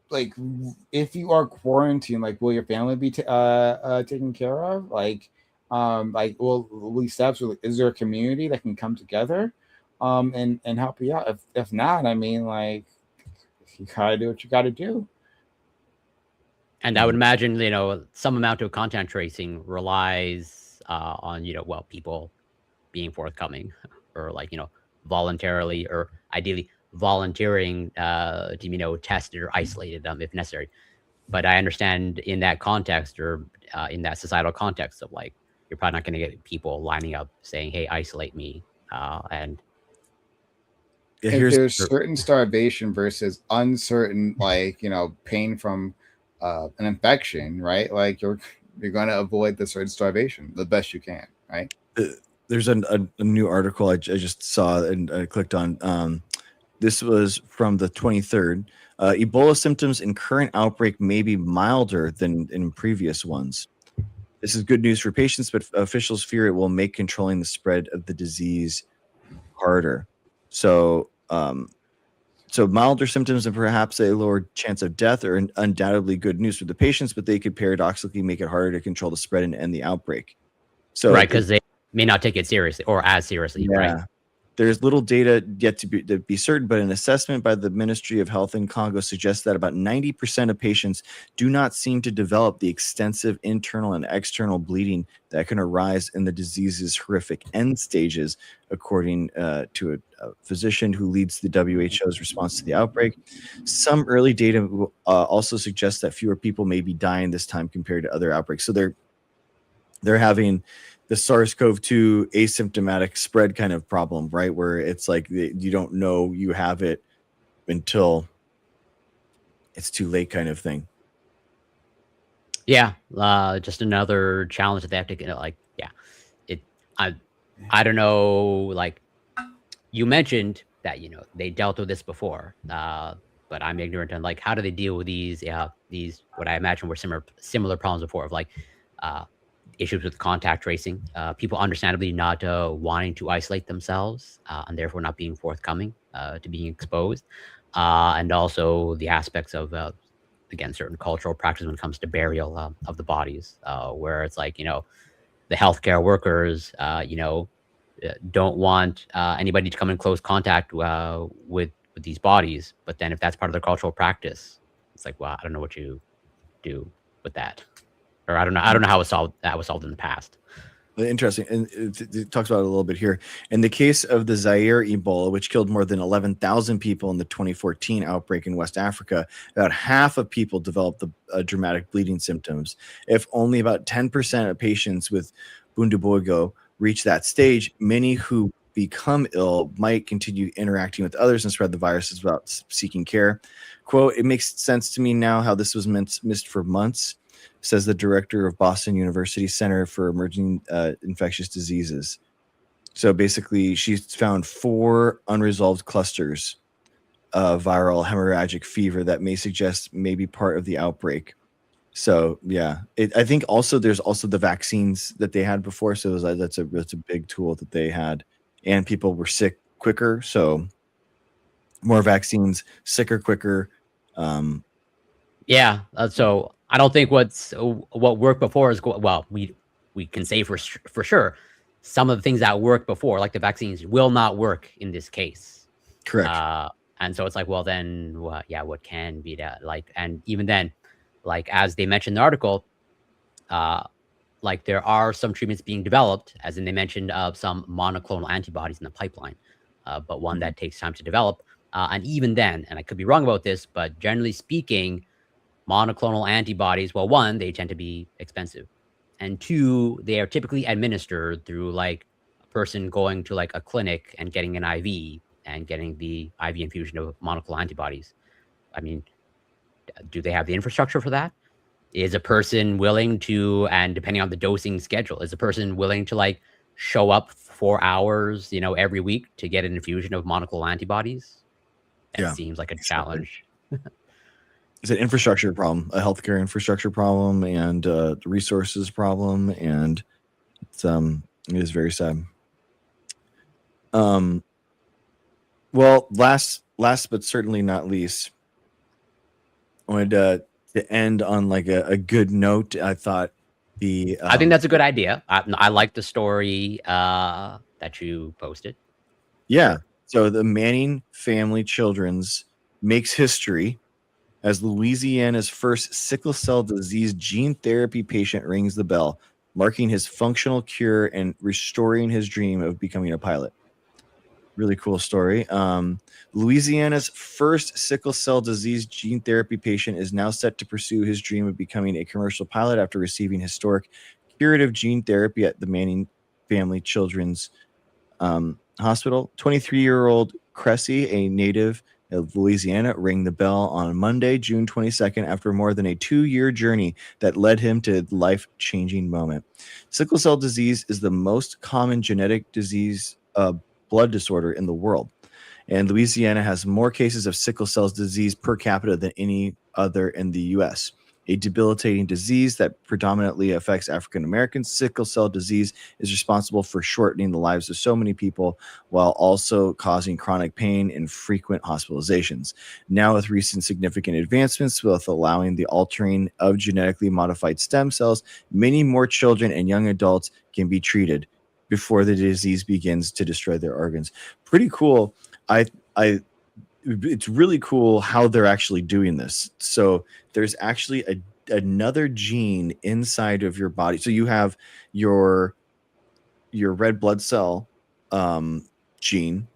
if you are quarantined, will your family be taken care of? Will these steps? Is there a community that can come together, and help you out? If not, I mean, you gotta do what you gotta do. And I would imagine, some amount of contact tracing relies on, people being forthcoming, or voluntarily, or ideally volunteering to tested or isolated them if necessary. But I understand in that context, or in that societal context of you're probably not going to get people lining up saying, "Hey, isolate me." And if there's certain starvation versus uncertain, pain from an infection, right? You're going to avoid the certain starvation the best you can, right? There's a new article I just saw and I clicked on. This was from the 23rd. Ebola symptoms in current outbreak may be milder than in previous ones. This is good news for patients, but officials fear it will make controlling the spread of the disease harder. So, milder symptoms and perhaps a lower chance of death are undoubtedly good news for the patients, but they could paradoxically make it harder to control the spread and end the outbreak. So, right, because they may not take it seriously or as seriously. Yeah. Right. There's little data yet to be certain, but an assessment by the Ministry of Health in Congo suggests that about 90% of patients do not seem to develop the extensive internal and external bleeding that can arise in the disease's horrific end stages, according to a physician who leads the WHO's response to the outbreak. Some early data also suggests that fewer people may be dying this time compared to other outbreaks. So they're having the SARS-CoV-2 asymptomatic spread kind of problem, right? Where it's you don't know you have it until it's too late kind of thing. Yeah. Just another challenge that they have to get, I don't know, you mentioned that, they dealt with this before, but I'm ignorant on how do they deal with these what I imagine were similar problems before of issues with contact tracing, people understandably not wanting to isolate themselves, and therefore not being forthcoming to being exposed, and also the aspects of again, certain cultural practices when it comes to burial of the bodies, where it's the healthcare workers don't want anybody to come in close contact with these bodies, but then if that's part of their cultural practice, it's well, I don't know what you do with that. Or I don't know how that was solved in the past. Interesting. And it talks about it a little bit here. In the case of the Zaire Ebola, which killed more than 11,000 people in the 2014 outbreak in West Africa, about half of people developed the dramatic bleeding symptoms. If only about 10% of patients with Bundubugo reach that stage, many who become ill might continue interacting with others and spread the viruses without seeking care. Quote, it makes sense to me now how this was missed for months, says the director of Boston University Center for Emerging Infectious Diseases. So basically, she's found 4 unresolved clusters of viral hemorrhagic fever that may suggest maybe part of the outbreak. So yeah, I think also there's also the vaccines that they had before. So that's a big tool that they had, and people were sick quicker. So more vaccines, sicker quicker. Yeah. So I don't think what worked before is well. We can say for sure some of the things that worked before, like the vaccines, will not work in this case. Correct. And so it's like, well, then what can be that? Like, and even then, like as they mentioned in the article, like there are some treatments being developed, as in they mentioned some monoclonal antibodies in the pipeline, but one that takes time to develop. And even then, and I could be wrong about this, but generally speaking, monoclonal antibodies, well, one, they tend to be expensive. And 2, they are typically administered through like a person going to like a clinic and getting an IV and getting the IV infusion of monoclonal antibodies. I mean, do they have the infrastructure for that? Is a person willing to, and depending on the dosing schedule, is a person willing to like show up 4 hours, every week to get an infusion of monoclonal antibodies? That seems like a challenge. It's an infrastructure problem, a healthcare infrastructure problem, and the resources problem, and it is very sad. Well, last but certainly not least, I wanted to end on like a good note. I thought I think that's a good idea. I like the story that you posted. Yeah. So the Manning Family Children's makes history as Louisiana's first sickle cell disease gene therapy patient rings the bell, marking his functional cure and restoring his dream of becoming a pilot. Really cool story. Louisiana's first sickle cell disease gene therapy patient is now set to pursue his dream of becoming a commercial pilot after receiving historic curative gene therapy at the Manning Family Children's Hospital. 23-year-old Cressy, a native of Louisiana, rang the bell on Monday, June 22nd, after more than a 2-year journey that led him to a life-changing moment. Sickle cell disease is the most common genetic disease blood disorder in the world, and Louisiana has more cases of sickle cell disease per capita than any other in the U.S. A debilitating disease that predominantly affects African Americans, sickle cell disease is responsible for shortening the lives of so many people while also causing chronic pain and frequent hospitalizations. Now, with recent significant advancements with allowing the altering of genetically modified stem cells, many more children and young adults can be treated before the disease begins to destroy their organs. Pretty cool. It's really cool how they're actually doing this. So there's actually another gene inside of your body. So you have your red blood cell gene,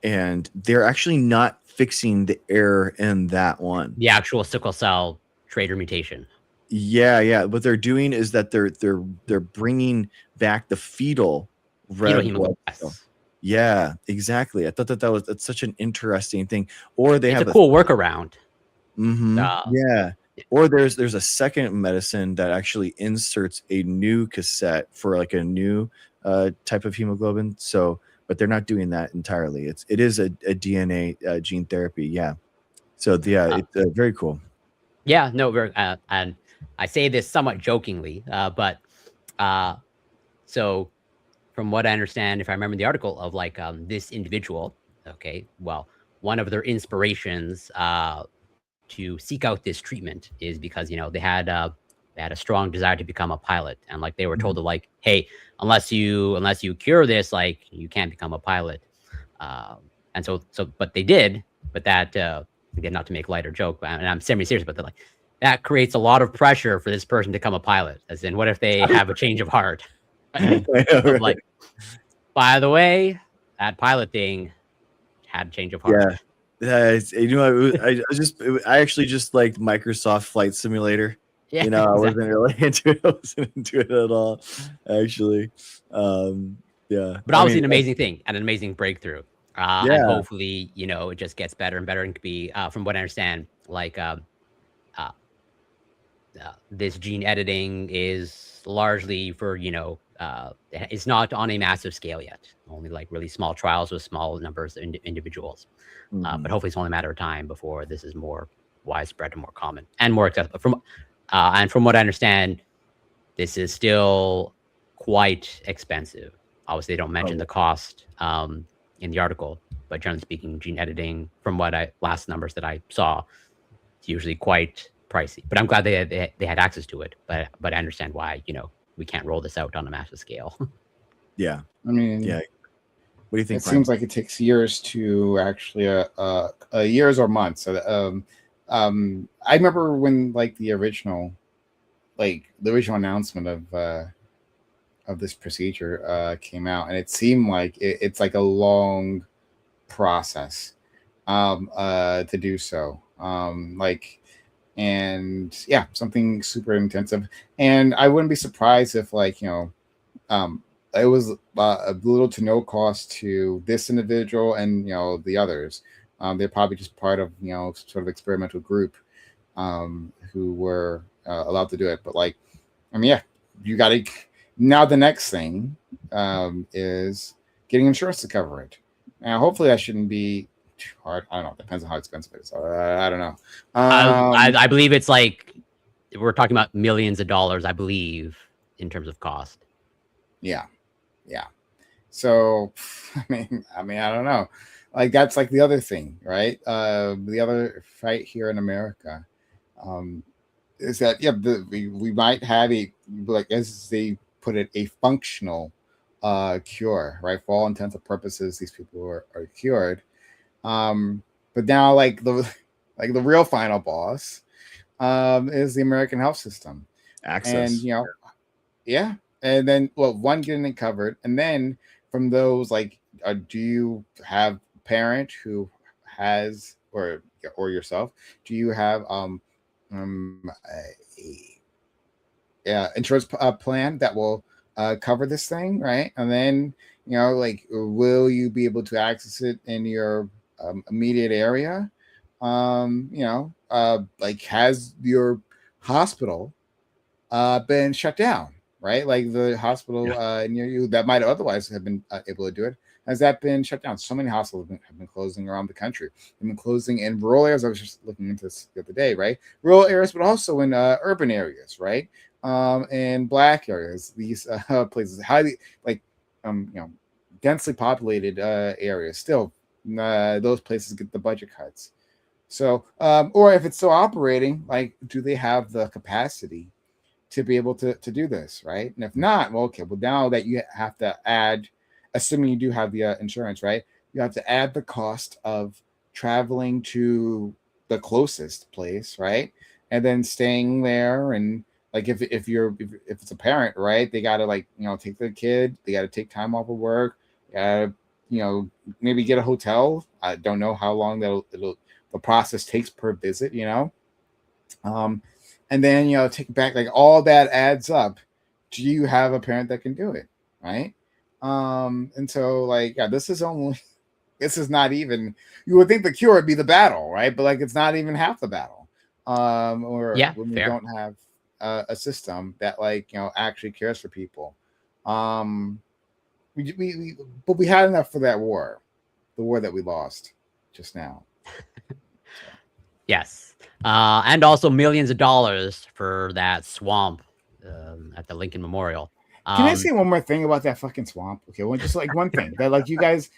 and they're actually not fixing the error in that one. The actual sickle cell trait or mutation. Yeah. What they're doing is that they're bringing back the fetal red blood cell. Yeah, exactly. I thought that's such an interesting thing. Or it's a cool workaround. Yeah. Or there's a second medicine that actually inserts a new cassette for like a new type of hemoglobin. So, but they're not doing that entirely. It is a DNA gene therapy. Yeah. So it's very cool. Yeah. No. Very. And I say this somewhat jokingly, but so. From what I understand, if I remember the article of like this individual, okay, well, one of their inspirations to seek out this treatment is because they had a strong desire to become a pilot, and like they were told to like, hey, unless you cure this, like you can't become a pilot, and so but they did, but that again, not to make light or joke, and I'm semi-serious, but they're like that creates a lot of pressure for this person to become a pilot. As in, what if they have a change of heart? Like, by the way, that pilot thing had a change of heart. Yeah, I actually just liked Microsoft Flight Simulator. Yeah, I wasn't really into it. I wasn't into it at all, actually. Yeah. But obviously an amazing thing and an amazing breakthrough. And Yeah. hopefully, it just gets better and better and could be, from what I understand, like this gene editing is largely for, it's not on a massive scale yet. Only like really small trials with small numbers of individuals. But hopefully it's only a matter of time before this is more widespread and more common and more accessible. And from what I understand, this is still quite expensive. Obviously, they don't mention the cost in the article, but generally speaking, gene editing, from what last numbers that I saw, it's usually quite pricey. But I'm glad they had access to it. But I understand why we can't roll this out on a massive scale. Yeah, I mean, yeah. What do you think? It seems like it takes years to actually, years or months. So, I remember when like the original announcement of this procedure came out, and it seemed like it's like a long process to do so. And yeah, something super intensive. And I wouldn't be surprised if it was a little to no cost to this individual and the others. They're probably just part of sort of experimental group who were allowed to do it. But yeah, you got to now. The next thing is getting insurance to cover it. Now, hopefully, that shouldn't be too hard. I don't know. It depends on how expensive it is. I don't know. I believe it's like we're talking about millions of dollars. I believe in terms of cost. Yeah. So, I mean, I don't know. That's like the other thing, right? The other fight here in America is that we might have as they put it, a functional cure, right? For all intents and purposes, these people are cured. But now, the real final boss is the American health system, access, and yeah, and then one, getting it covered, and then from those, do you have a parent who has, or yourself, do you have insurance plan that will cover this thing, right? And then will you be able to access it in your immediate area? Has your hospital been shut down, right? Like the hospital near you that might otherwise have been able to do it, has that been shut down? So many hospitals have been closing around the country. They've been closing in rural areas. I was just looking into this the other day, right? Rural areas, but also in urban areas, right? And black areas. These places, highly densely populated areas. Still, those places get the budget cuts. So, or if it's still operating, do they have the capacity to be able to do this, right? And if not, well, okay, well, now that you have to add, assuming you do have the insurance, right? You have to add the cost of traveling to the closest place, right? And then staying there, and if it's a parent, right? They got to take the kid, they got to take time off of work, maybe get a hotel. I don't know how long the process takes per visit, and then take it back, all that adds up. Do you have a parent that can do it, right? And so this is not even, you would think the cure would be the battle, right? But it's not even half the battle. Or when we don't have a system that actually cares for people. But we had enough for that war, the war that we lost just now. Yes. And also millions of dollars for that swamp at the Lincoln Memorial. Can I say one more thing about that fucking swamp? Okay, just one thing that you guys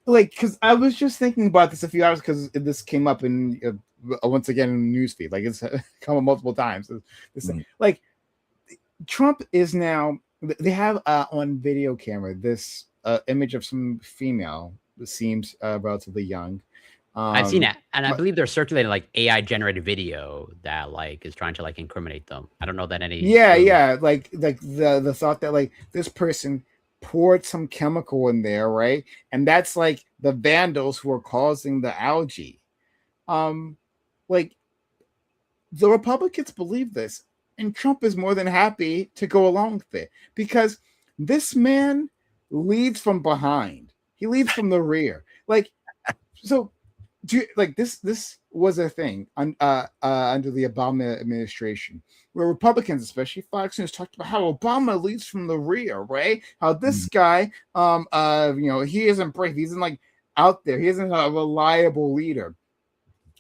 because I was just thinking about this a few hours, because this came up in once again in the newsfeed. It's come up multiple times. This Trump is now, they have on video camera this image of some female that seems relatively young. I've seen it, and I believe they're circulating AI generated video that is trying to incriminate them. I don't know that any. The thought that this person poured some chemical in there, right? And that's the vandals who are causing the algae. The Republicans believe this, and Trump is more than happy to go along with it, because This man leads from behind. He leads from the rear. Like, so like this was a thing under the Obama administration, where Republicans, especially Fox News, talked about how Obama leads from the rear, right? How this guy, he isn't brave. He isn't like out there. He isn't a reliable leader.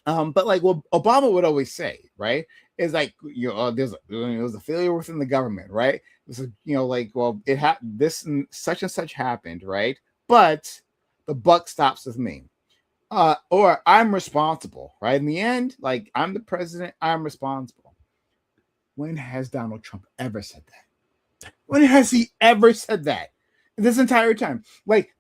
But like what Obama would always say, right, is like, there's a failure within the government, right? This is, like, well, this and such happened, right? But the buck stops with me. Or I'm responsible, right? In the end, like, I'm the president, I'm responsible. When has Donald Trump ever said that? When has he ever said that? This entire time, like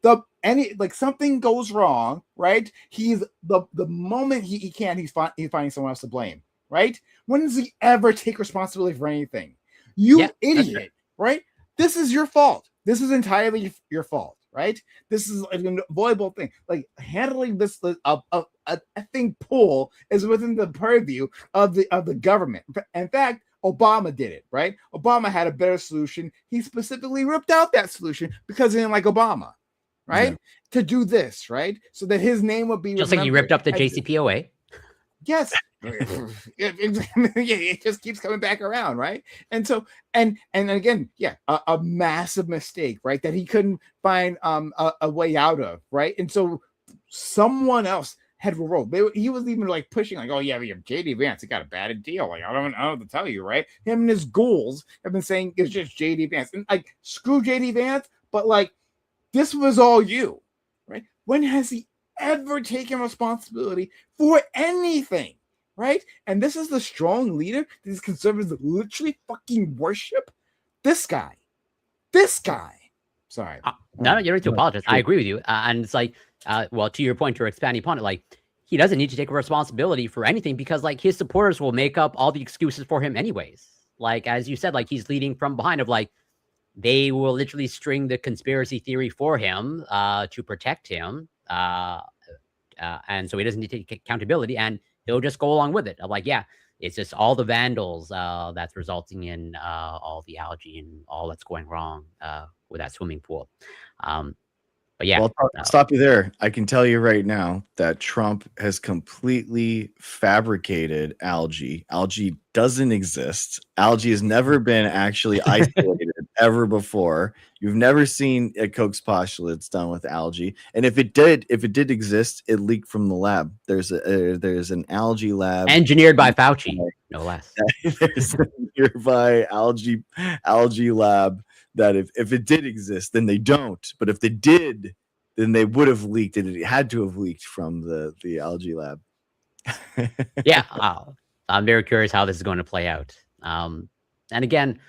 something goes wrong, right? He's the moment he can, he's finding someone else to blame, right? When does he ever take responsibility for anything? You idiot, right? This is your fault. This is entirely your fault. Right? This is an avoidable thing. Like, handling this a thing pool is within the purview of the government. In fact, Obama did it, right? Obama had a better solution. He specifically ripped out that solution because he didn't like Obama, right? Yeah. To do this, right? So that his name would be just like he ripped up the JCPOA. Yes. It just keeps coming back around, right? And so, and again, a massive mistake, right? That he couldn't find a way out of, right? And so someone else had a role. He was even like pushing, like, oh yeah, we have JD Vance. He got a bad deal. Like, I don't know what to tell you, right? Him and his ghouls have been saying it's just JD Vance, and like, screw JD Vance, but like, this was all you, right? When has he ever taken responsibility for anything? Right? And this is the strong leader these conservatives literally fucking worship. This guy. Sorry. No, you don't need to apologize. I agree with you. And it's like, well, to your point, to expanding upon it, like, he doesn't need to take responsibility for anything because, like, his supporters will make up all the excuses for him anyways. Like, as you said, like, he's leading from behind, of like, they will literally string the conspiracy theory for him to protect him. And so he doesn't need to take accountability, and he'll just go along with it. I'm like, yeah, it's just all the vandals that's resulting in all the algae and all that's going wrong with that swimming pool. But yeah, well, I'll stop you there. I can tell you right now that Trump has completely fabricated algae. Algae doesn't exist. Algae has never been actually isolated ever before. You've never seen a Koch's postulates done with algae. And if it did exist, it leaked from the lab. There's an algae lab engineered by Fauci, no less. There's a nearby algae lab that if it did exist, then they don't. But if they did, then they would have leaked it. It had to have leaked from the algae lab. Yeah, I'm very curious how this is going to play out. And again,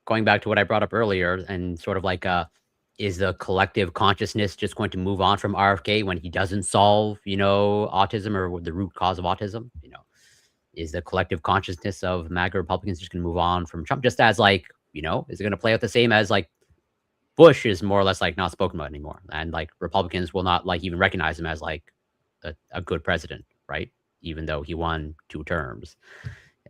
going back to what I brought up earlier, and sort of like, is the collective consciousness just going to move on from RFK when he doesn't solve, autism or the root cause of autism? Is the collective consciousness of MAGA Republicans just going to move on from Trump, just as like, is it going to play out the same as like Bush is more or less like not spoken about anymore, and like Republicans will not like even recognize him as like a good president, right? Even though he won 2 terms.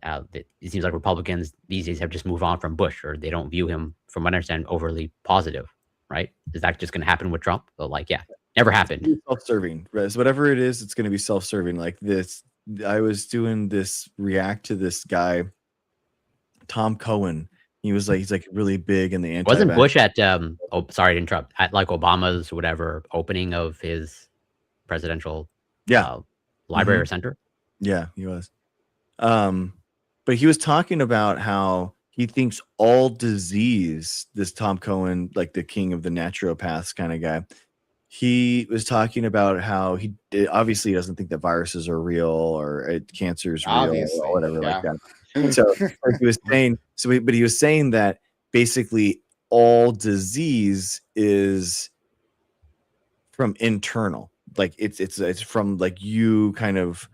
It seems like Republicans these days have just moved on from Bush, or they don't view him, from what I understand, overly positive, right? Is that just going to happen with Trump? But like, yeah, never happened. Self-serving, right? So whatever it is, it's going to be self-serving. Like this, I was doing this react to this guy, Tom Cohen. He's like really big in the anti. Wasn't Bush at sorry to interrupt, at like Obama's whatever opening of his presidential library or center? Yeah, he was. But he was talking about how he thinks all disease, this Tom Cohen, like the king of the naturopaths kind of guy, he was talking about how he obviously doesn't think that viruses are real or cancer is real or whatever like that. So like he was saying, but he was saying that basically all disease is from internal, like it's from like you kind of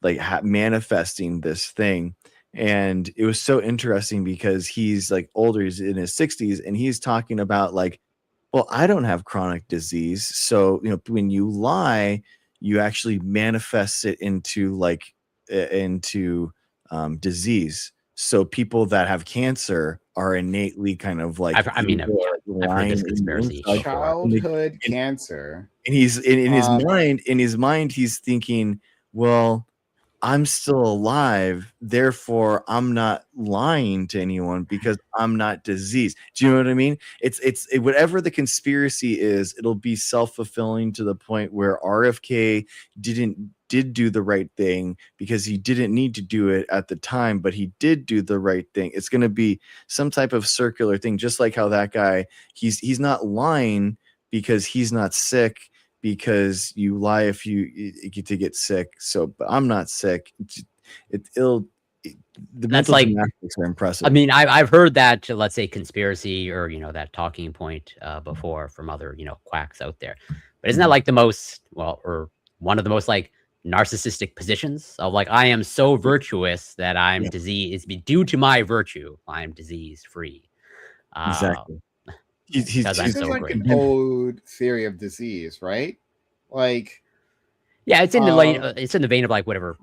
like manifesting this thing. And it was so interesting because he's like older, he's in his 60s, and he's talking about like, well, I don't have chronic disease. So, when you lie, you actually manifest it into like, disease. So people that have cancer are innately kind of like I've heard this conspiracy childhood cancer. And he's in his mind, he's thinking, well, I'm still alive, therefore I'm not lying to anyone because I'm not diseased. Do you know what I mean? It's whatever the conspiracy is, it'll be self-fulfilling to the point where RFK did do the right thing because he didn't need to do it at the time, but he did do the right thing. It's going to be some type of circular thing, just like how that guy, he's not lying because he's not sick, because you lie if you get to get sick. So, but I'm not sick. The mental gymnastics are impressive. I mean, I've heard that, let's say, conspiracy or, that talking point before from other, quacks out there. But isn't that like the most, or one of the most like narcissistic positions of like, I am so virtuous that I'm diseased due to my virtue. I'm disease free. Exactly. He's like an old theory of disease, right? Like, yeah, it's in the vein of like whatever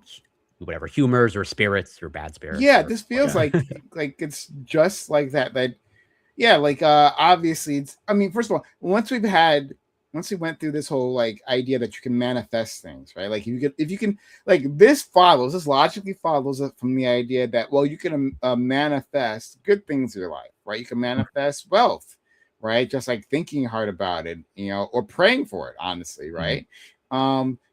humors or spirits or bad spirits. Yeah, this feels like it's just like that. That obviously it's. I mean, first of all, once we went through this whole like idea that you can manifest things, right? Like if you can, like this logically follows from the idea that, well, you can manifest good things in your life, right? You can manifest wealth, right? Just like thinking hard about it, or praying for it, honestly, right?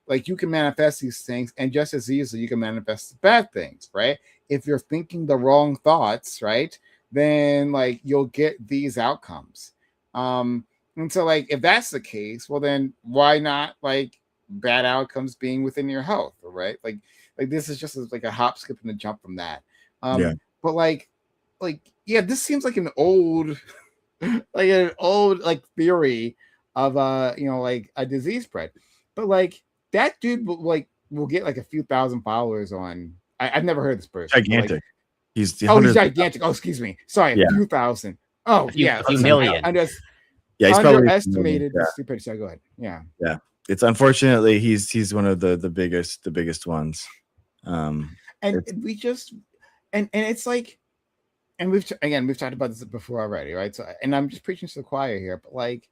Like you can manifest these things, and just as easily you can manifest bad things, right? If you're thinking the wrong thoughts, right, then like you'll get these outcomes. And so like if that's the case, well then why not like bad outcomes being within your health, right? Like this is just like a hop, skip, and a jump from that. But like this seems like an old like theory of like a disease spread. But like that dude will get like a few thousand followers on. I've never heard of this person. Gigantic. Like, he's gigantic. Oh, excuse me. Sorry, a few thousand. Oh, a few million. He's underestimated the stupidity. So go ahead. Yeah. It's unfortunately he's one of the biggest ones. And it's like, and we've talked about this before already, right? So, and I'm just preaching to the choir here, but like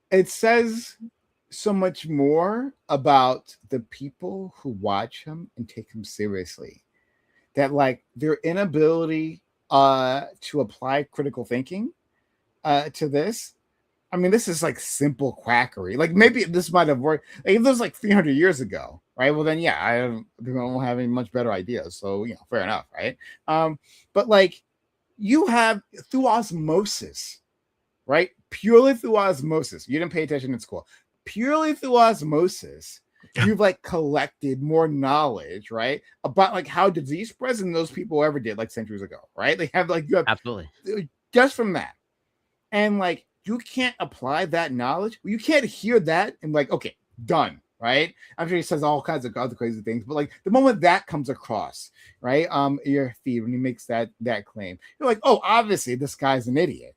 it says so much more about the people who watch him and take him seriously, that like their inability to apply critical thinking to this. I mean, this is like simple quackery. Like maybe this might have worked. Like if this was like 300 years ago, right? Well, then yeah, I don't have any much better ideas. So fair enough, right? But like you have through osmosis, right? Purely through osmosis. You didn't pay attention in school. Purely through osmosis, you've like collected more knowledge, right? About like how disease spreads than those people ever did like centuries ago, right? They have like you have absolutely just from that, and like you can't apply that knowledge. You can't hear that and like okay, done, right? I'm sure he says all kinds of other crazy things, but like the moment that comes across, right, your feed when he makes that claim, you're like, oh, obviously this guy's an idiot.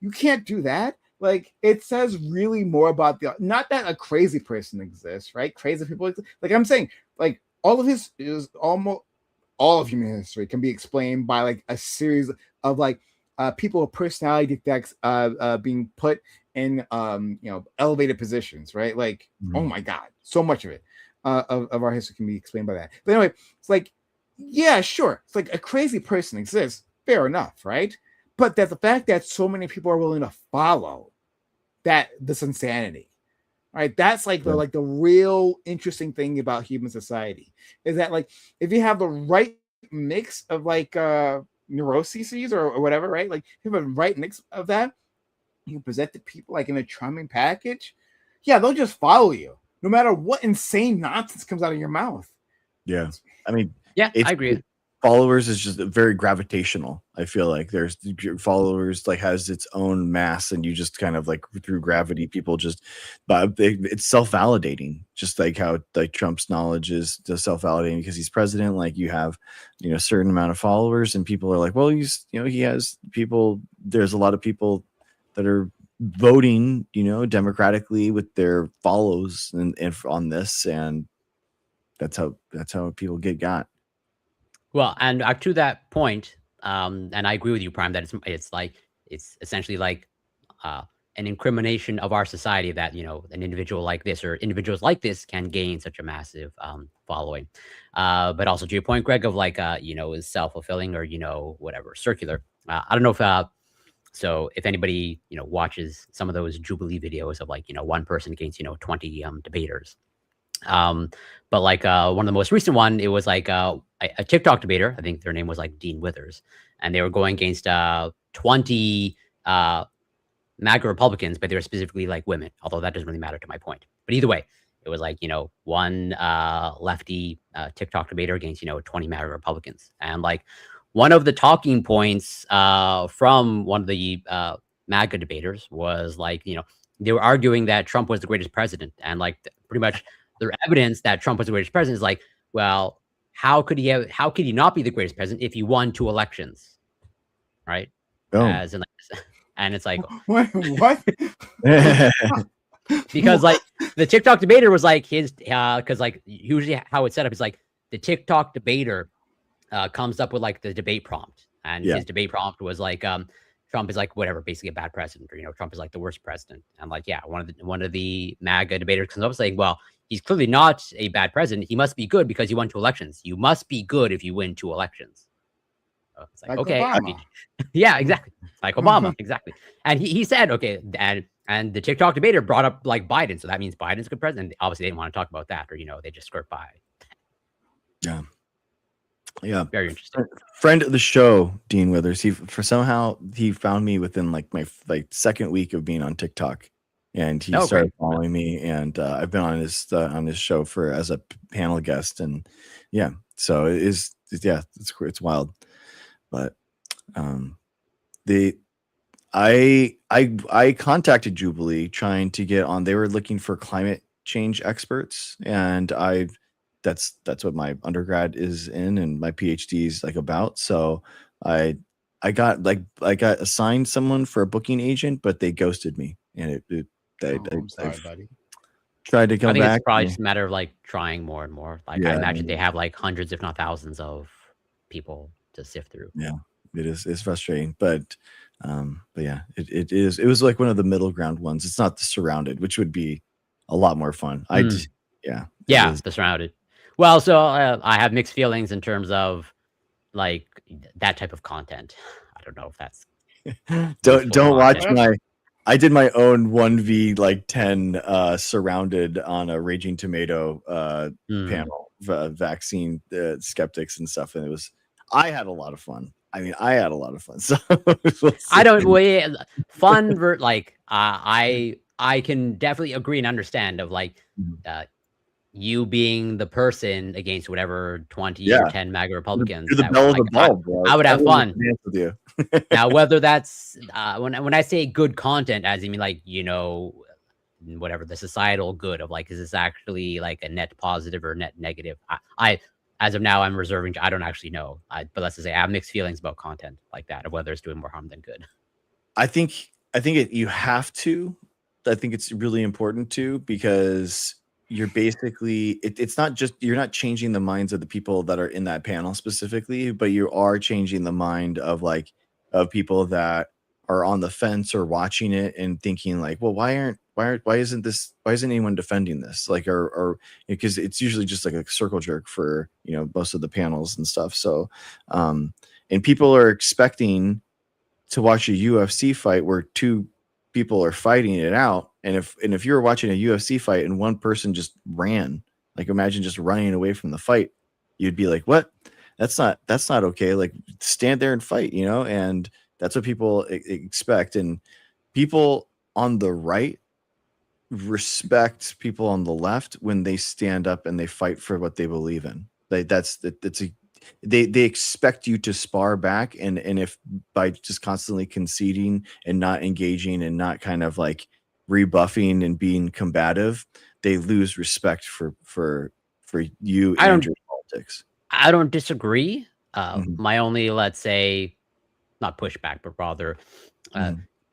You can't do that. Like it says really more about not that a crazy person exists, right? Crazy people exist. Like I'm saying, like almost all of human history can be explained by like a series of like people with personality defects being put in elevated positions, right? Like oh my god, so much of it of our history can be explained by that. But anyway, it's like yeah, sure, it's like a crazy person exists, fair enough, right? But that the fact that so many people are willing to follow this insanity, right? That's like the real interesting thing about human society is that like if you have the right mix of like neuroses or whatever, right? Like if you have a right mix of that, you present to people like in a charming package, yeah, they'll just follow you no matter what insane nonsense comes out of your mouth. Yeah, I mean, yeah, I agree. Followers is just very gravitational. I feel like there's followers like has its own mass, and you just kind of like through gravity, people just, but it's self-validating, just like how like Trump's knowledge is self-validating because he's president. Like you have, a certain amount of followers, and people are like, well, he has people. There's a lot of people that are voting, democratically with their follows and on this, and that's how people get got. Well, and to that point, And I agree with you, Prime, that it's essentially like an incrimination of our society that, an individual like this or individuals like this can gain such a massive following. But also to your point, Greg, of like, is self-fulfilling or, whatever, circular. I don't know so if anybody, watches some of those Jubilee videos of like, one person against, 20 debaters. But like one of the most recent one, it was like a TikTok debater. I think their name was like Dean Withers, and they were going against 20 MAGA Republicans, but they were specifically like women, although that doesn't really matter to my point. But either way, it was like, one lefty TikTok debater against, 20 MAGA Republicans. And like one of the talking points from one of the MAGA debaters was like, they were arguing that Trump was the greatest president. And like pretty much their evidence that Trump was the greatest president is like, well, how could he not be the greatest president if he won 2 elections? Right? Oh. As in, like, and it's like, what? Because like the TikTok debater was like his, because like usually how it's set up is like the TikTok debater comes up with like the debate prompt, and his debate prompt was like, Trump is like whatever, basically a bad president, or Trump is like the worst president, and like one of the MAGA debaters comes up saying, well, he's clearly not a bad president. He must be good because he won 2 elections. You must be good if you win 2 elections. So it's like okay, yeah, exactly, like Obama, exactly. And he said okay, and the TikTok debater brought up like Biden, so that means Biden's a good president. Obviously, they didn't want to talk about that, or they just skirt by. Yeah, very interesting. Friend of the show, Dean Withers. He found me within like my second week of being on TikTok, and he started following me, and I've been on his show as a panel guest, and yeah, so it's wild, but I contacted Jubilee trying to get on. They were looking for climate change experts, and that's what my undergrad is in, and my PhD is like about. So I got assigned someone for a booking agent, but they ghosted me, and I'm sorry, buddy. Tried to come back. I think it's probably just a matter of like trying more and more. Like I imagine they have like hundreds, if not thousands, of people to sift through. Yeah, it's frustrating, but yeah, it is. It was like one of the middle ground ones. It's not the Surrounded, which would be a lot more fun. The Surrounded. Well, so I have mixed feelings in terms of like that type of content. I don't know if that's don't watch I did my own 1v like 10 Surrounded on a Raging Tomato panel, vaccine skeptics and stuff, and I had a lot of fun. I mean, I had a lot of fun. So I don't fun. Like I can definitely agree and understand of like you being the person against whatever 20 or 10 MAGA Republicans. You're the bell of the ball, bro. I would have fun. With you. Now, whether that's when I say good content, as you mean like whatever the societal good of like, is this actually like a net positive or net negative? I as of now, I'm reserving. I don't actually know. But let's just say I have mixed feelings about content like that, of whether it's doing more harm than good. I think you have to. I think it's really important to, because you're basically it's not just, you're not changing the minds of the people that are in that panel specifically, but you are changing the mind of people that are on the fence or watching it and thinking like, well, why isn't anyone defending this? Like, or because it's usually just like a circle jerk for most of the panels and stuff. So and people are expecting to watch a UFC fight where 2 people are fighting it out, and if you're watching a UFC fight and one person just ran, like imagine just running away from the fight, you'd be like, what? That's not okay. Like, stand there and fight, and that's what people expect. And people on the right respect people on the left when they stand up and they fight for what they believe in. They expect you to spar back, and if by just constantly conceding and not engaging and not kind of like rebuffing and being combative, they lose respect for you and your politics. I don't disagree. My only, let's say, not pushback, but rather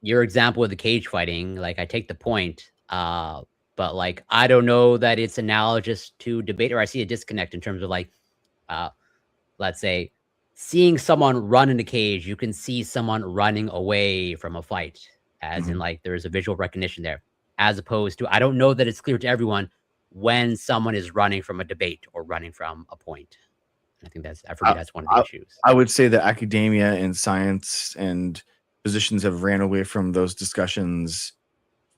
your example with the cage fighting, like I take the point, but like I don't know that it's analogous to debate, or I see a disconnect in terms of like let's say seeing someone run in a cage, you can see someone running away from a fight, as in like there's a visual recognition there, as opposed to I don't know that it's clear to everyone when someone is running from a debate or running from a point. I think that's for me that's one of the issues. I would say that academia and science and physicians have ran away from those discussions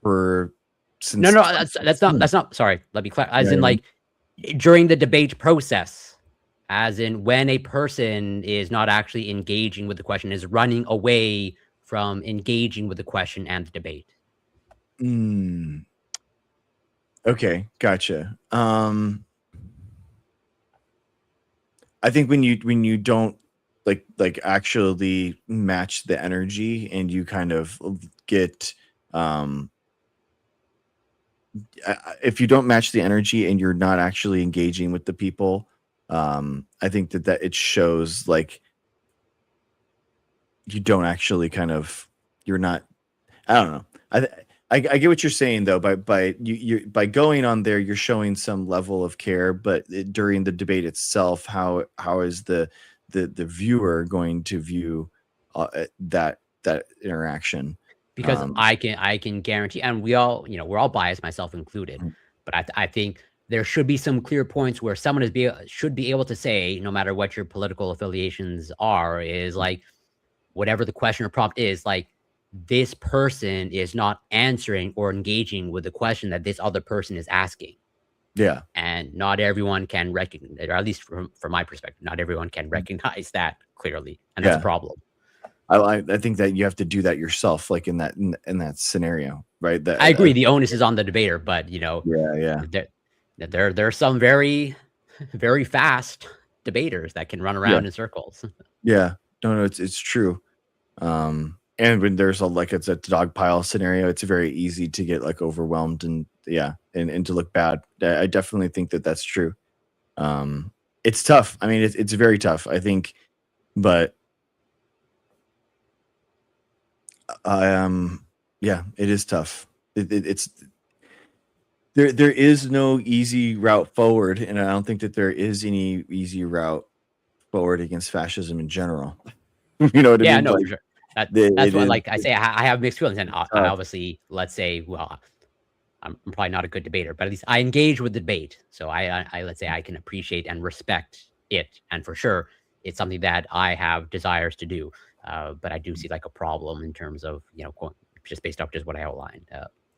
for since. No, that's not. Sorry, let me clarify. As in, like during the debate process, as in when a person is not actually engaging with the question, is running away from engaging with the question and the debate. Okay, gotcha. I think when you don't like actually match the energy and you kind of get if you don't match the energy and you're not actually engaging with the people, I think that it shows like you don't actually kind of you're not. I don't know. I get what you're saying though. By going on there, you're showing some level of care. But during the debate itself, how is the viewer going to view that interaction? Because I can guarantee, and we all, we're all biased, myself included, but I think there should be some clear points where someone should be able to say, no matter what your political affiliations are, is like, whatever the question or prompt is, like, this person is not answering or engaging with the question that this other person is asking. Yeah. And not everyone can recognize, or at least from my perspective, not everyone can recognize that clearly. And that's a problem. I think that you have to do that yourself, like in that scenario, right? That I agree. The onus is on the debater, but there are some very, very fast debaters that can run around in circles. Yeah, no, it's true. And when there's it's a dog pile scenario, it's very easy to get like overwhelmed and to look bad. I definitely think that that's true. It's tough. I mean, it's very tough, I think, but it is tough. It's there is no easy route forward, and I don't think that there is any easy route forward against fascism in general. You know what I mean? No, for sure. That's what, like I say, I have mixed feelings, and I obviously, let's say, well, I'm probably not a good debater, but at least I engage with the debate. So I let's say I can appreciate and respect it, and for sure, it's something that I have desires to do. But I do see like a problem in terms of, just based off just what I outlined.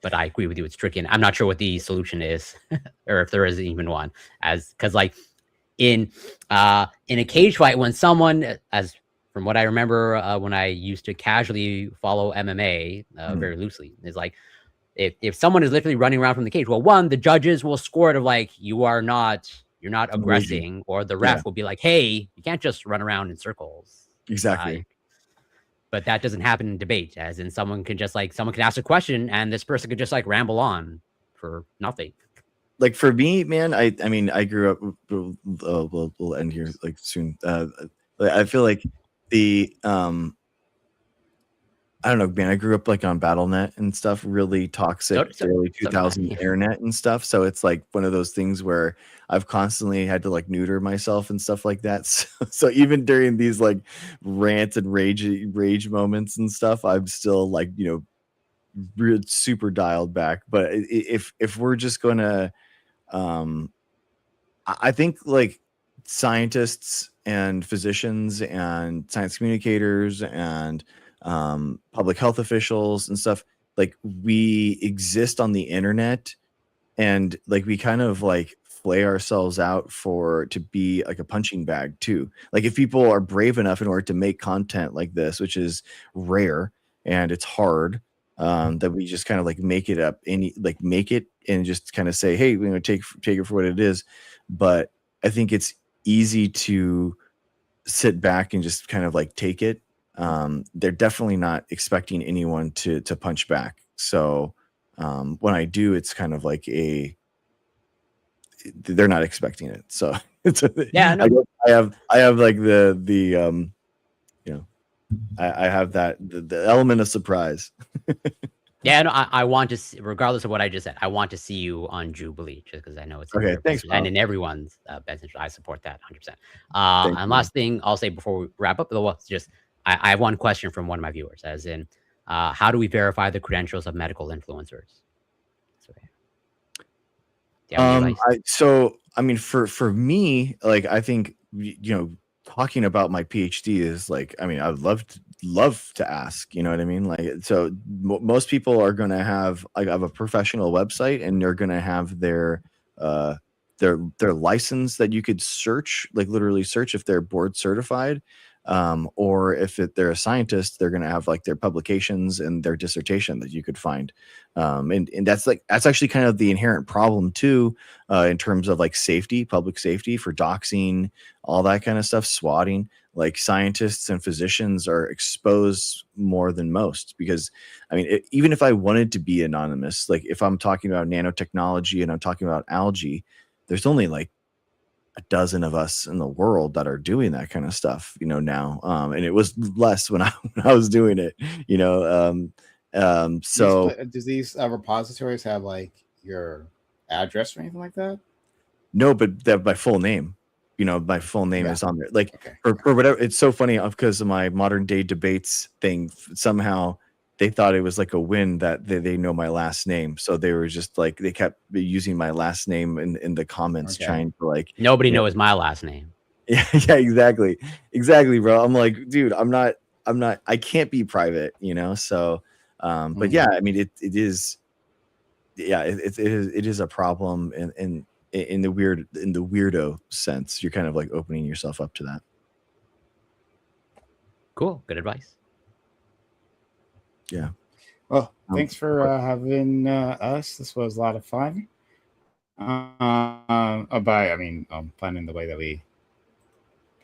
But I agree with you, it's tricky, and I'm not sure what the solution is, or if there is even one. Because like in a cage fight, when someone, as from what I remember, when I used to casually follow MMA very loosely, is like if someone is literally running around from the cage, well, one, the judges will score it of like you're not aggressing, or the ref will be like, hey, you can't just run around in circles. Exactly. But that doesn't happen in debate, as in someone can ask a question and this person could just like ramble on for nothing. Like for me, man, I mean, I grew up, we'll end here like soon. I feel like I don't know, man. I grew up like on BattleNet and stuff, really toxic early 2000 internet and stuff. So it's like one of those things where I've constantly had to like neuter myself and stuff like that. So even during these like rants and rage moments and stuff, I'm still like, super dialed back. But if we're just gonna, I think like scientists and physicians and science communicators and public health officials and stuff, like we exist on the internet and like we kind of like flay ourselves out to be like a punching bag too. Like if people are brave enough in order to make content like this, which is rare and it's hard, that we just kind of like make it up and make it and just kind of say, hey, we're going to take it for what it is. But I think it's easy to sit back and just kind of like take it. They're definitely not expecting anyone to punch back. So when I do, it's kind of like they're not expecting it. So it's I have like I have that the element of surprise. Yeah, no, I want to see, regardless of what I just said, I want to see you on Jubilee just because I know it's in Okay, your thanks, best and pal. in everyone's best interest. I support that 100%. Thank And you. last thing I'll say before we wrap up, though, it's just I have one question from one of my viewers, as in, how do we verify the credentials of medical influencers? So, yeah. Do you have any advice? I mean, for me, like, I think talking about my PhD is like, I mean, I would love to ask, you know what I mean? Like, so most people are going to have like have a professional website, and they're going to have uh their license that you could search, like literally search if they're board certified. Or if they're a scientist, they're going to have like their publications and their dissertation that you could find. And that's actually kind of the inherent problem too, in terms of like safety, public safety for doxing, all that kind of stuff, swatting. Like scientists and physicians are exposed more than most because, I mean, even if I wanted to be anonymous, like if I'm talking about nanotechnology and I'm talking about algae, there's only like a dozen of us in the world that are doing that kind of stuff, now. And it was less when I was doing it, you know. So Does these repositories have like your address or anything like that? no, but that my full name, my full name is on there. Like Okay. for whatever. It's so funny because of my modern day debates thing. Somehow they thought it was like a win that they know my last name. So they were just like, they kept using my last name in the comments, trying to like, Nobody knows my last name. yeah, yeah, exactly, bro. I'm like, dude, I can't be private, So, but yeah, I mean, it is, yeah, it is a problem in the weirdo sense. You're kind of like opening yourself up to that. Cool, good advice. Yeah. Well, thanks for having us. This was a lot of fun. I mean, fun in the way that we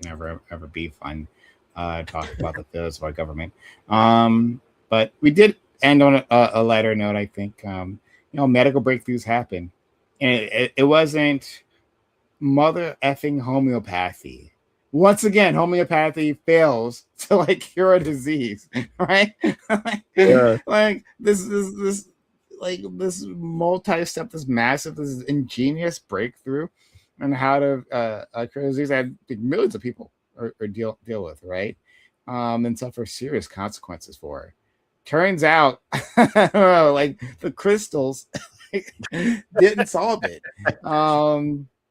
can ever be fun. Talk about the affairs of our government. But we did end on a lighter note. I think medical breakthroughs happen, and it wasn't mother effing homeopathy. Once again, homeopathy fails to like cure a disease, right? Yeah. Like this like this multi-step, this massive, this ingenious breakthrough on how to cure disease that millions of people are deal with, right? And suffer serious consequences for. Turns out, like the crystals didn't solve it.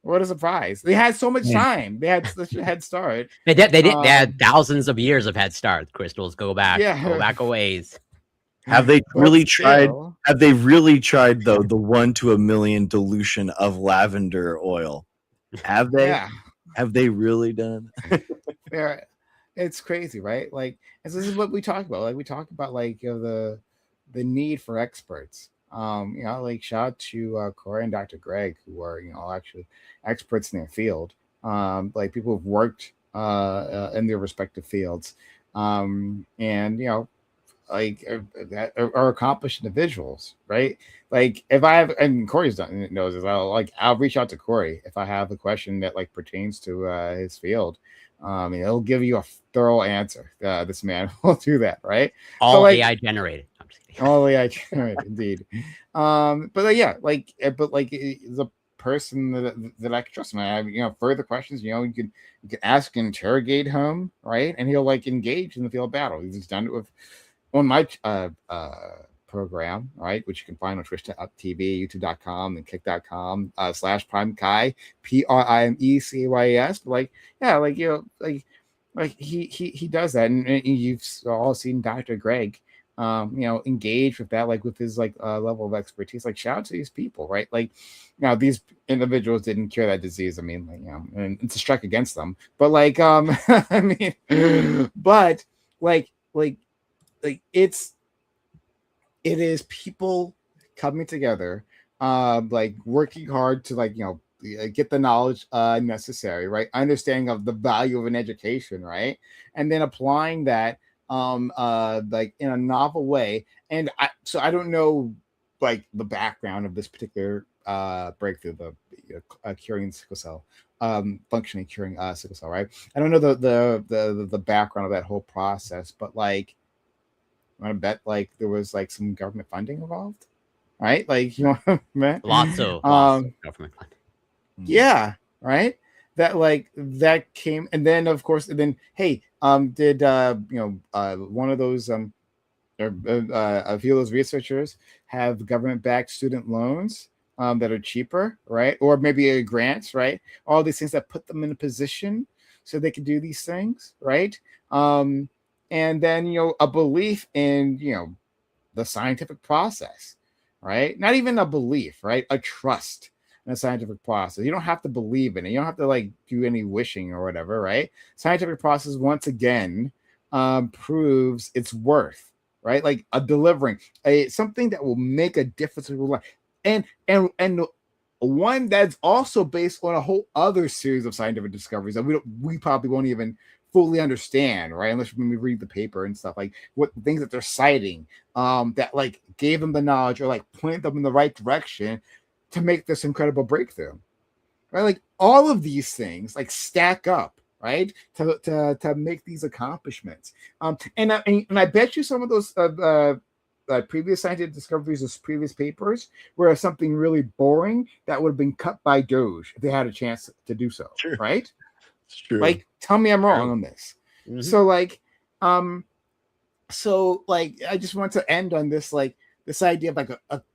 What a surprise! They had so much time. They had such a head start. They did. They had thousands of years of head start. Crystals go back a ways. Have they really tried? Have they really tried the 1 to 1,000,000 dilution of lavender oil? Have they? Yeah. Have they really done? Yeah, it's crazy, right? Like, this is what we talk about. Like, we talk about like the need for experts. Like shout out to Corey and Dr. Greg, who are actually experts in their field. Like people who've worked in their respective fields, and like are accomplished individuals, right? Like if I have, and Corey's knows as well, like I'll reach out to Corey if I have a question that like pertains to his field. He'll give you a thorough answer. This man will do that, right? All AI generated. I'm just kidding. All AI generated, indeed. The person that I can trust, and I have further questions. You can ask and interrogate him, right? And he'll like engage in the field battle. He's done it with on my program, right, which you can find on twitch.tv, youtube.com, and kick.com /PrimeKai, PRIMECAYS. But like, yeah, like like he does that, and you've all seen Dr. Greg engage with that, like with his like level of expertise. Like shout out to these people, right? Like now these individuals didn't cure that disease. I mean, like, and it's a strike against them. But like I mean, but like it is people coming together, like working hard to like get the knowledge necessary, right? Understanding of the value of an education, right? And then applying that like in a novel way. And I don't know like the background of this particular breakthrough, the curing sickle cell, functionally curing sickle cell, right? I don't know the background of that whole process, but like want to bet like there was like some government funding involved, right? Like you know, lots of government funding. Yeah, right. That came, and then of course, and then hey, did one of those a few of those researchers have government-backed student loans that are cheaper, right? Or maybe grants, right? All these things that put them in a position so they can do these things, right? And then a belief in the scientific process, right? Not even a belief, right? A trust in a scientific process. You don't have to believe in it. You don't have to like do any wishing or whatever, right? Scientific process once again proves its worth, right? Like delivering something that will make a difference in your life, and one that's also based on a whole other series of scientific discoveries that we probably won't even fully understand, right? Unless when we read the paper and stuff, like what things that they're citing that like gave them the knowledge or like pointed them in the right direction to make this incredible breakthrough, right? Like all of these things like stack up, right, to make these accomplishments. And I bet you some of those previous scientific discoveries, those previous papers, were something really boring that would have been cut by Doge if they had a chance to do so, True. right? It's true. Like, tell me I'm wrong on this. Mm-hmm. So I just want to end on this, like this idea of like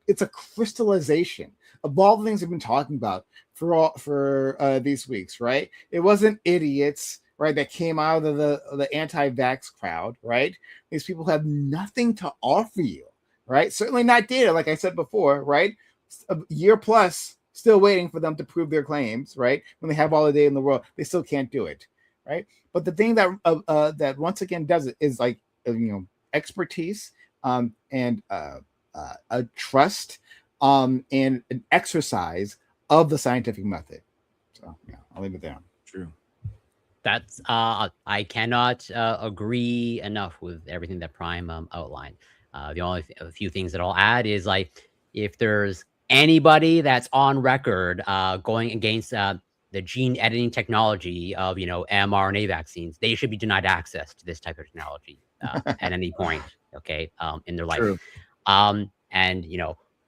it's a crystallization of all the things we've been talking about for these weeks, right? It wasn't idiots, right, that came out of the anti-vax crowd, right? These people have nothing to offer you, right? Certainly not data, like I said before, right? A year plus, still waiting for them to prove their claims, right? When they have all the data in the world, they still can't do it, right? But the thing that that once again does it is like expertise and a trust and an exercise of the scientific method. So yeah, I'll leave it there. True. That's I cannot agree enough with everything that Prime outlined. The only a few things that I'll add is like if there's anybody that's on record going against the gene editing technology of mRNA vaccines, they should be denied access to this type of technology at any point, okay, in their life. True. And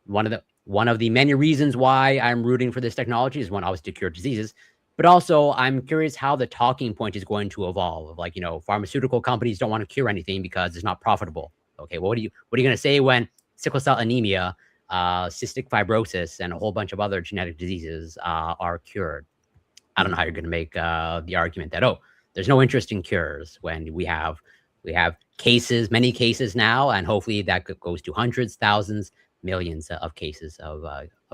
one of the many reasons why I'm rooting for this technology is one, obviously, to cure diseases. But also, I'm curious how the talking point is going to evolve. Like, pharmaceutical companies don't want to cure anything because it's not profitable. Okay, well, what are you going to say when sickle cell anemia, cystic fibrosis, and a whole bunch of other genetic diseases are cured? I don't know how you're going to make the argument that there's no interest in cures when we have cases, many cases now, and hopefully that goes to hundreds, thousands, millions of cases of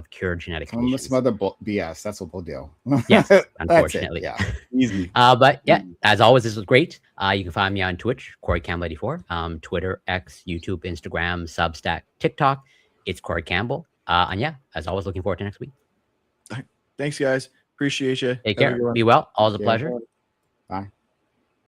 cured genetic conditions. Some other BS. That's what we'll do. Yes, unfortunately. Yeah, easy. But yeah, as always, this was great. You can find me on Twitch, Corey Campbell 84, Twitter, X, YouTube, Instagram, Substack, TikTok. It's Corey Campbell. And yeah, as always, looking forward to next week. Thanks, guys. Appreciate you. Take care. Be well. Always a pleasure. Bye.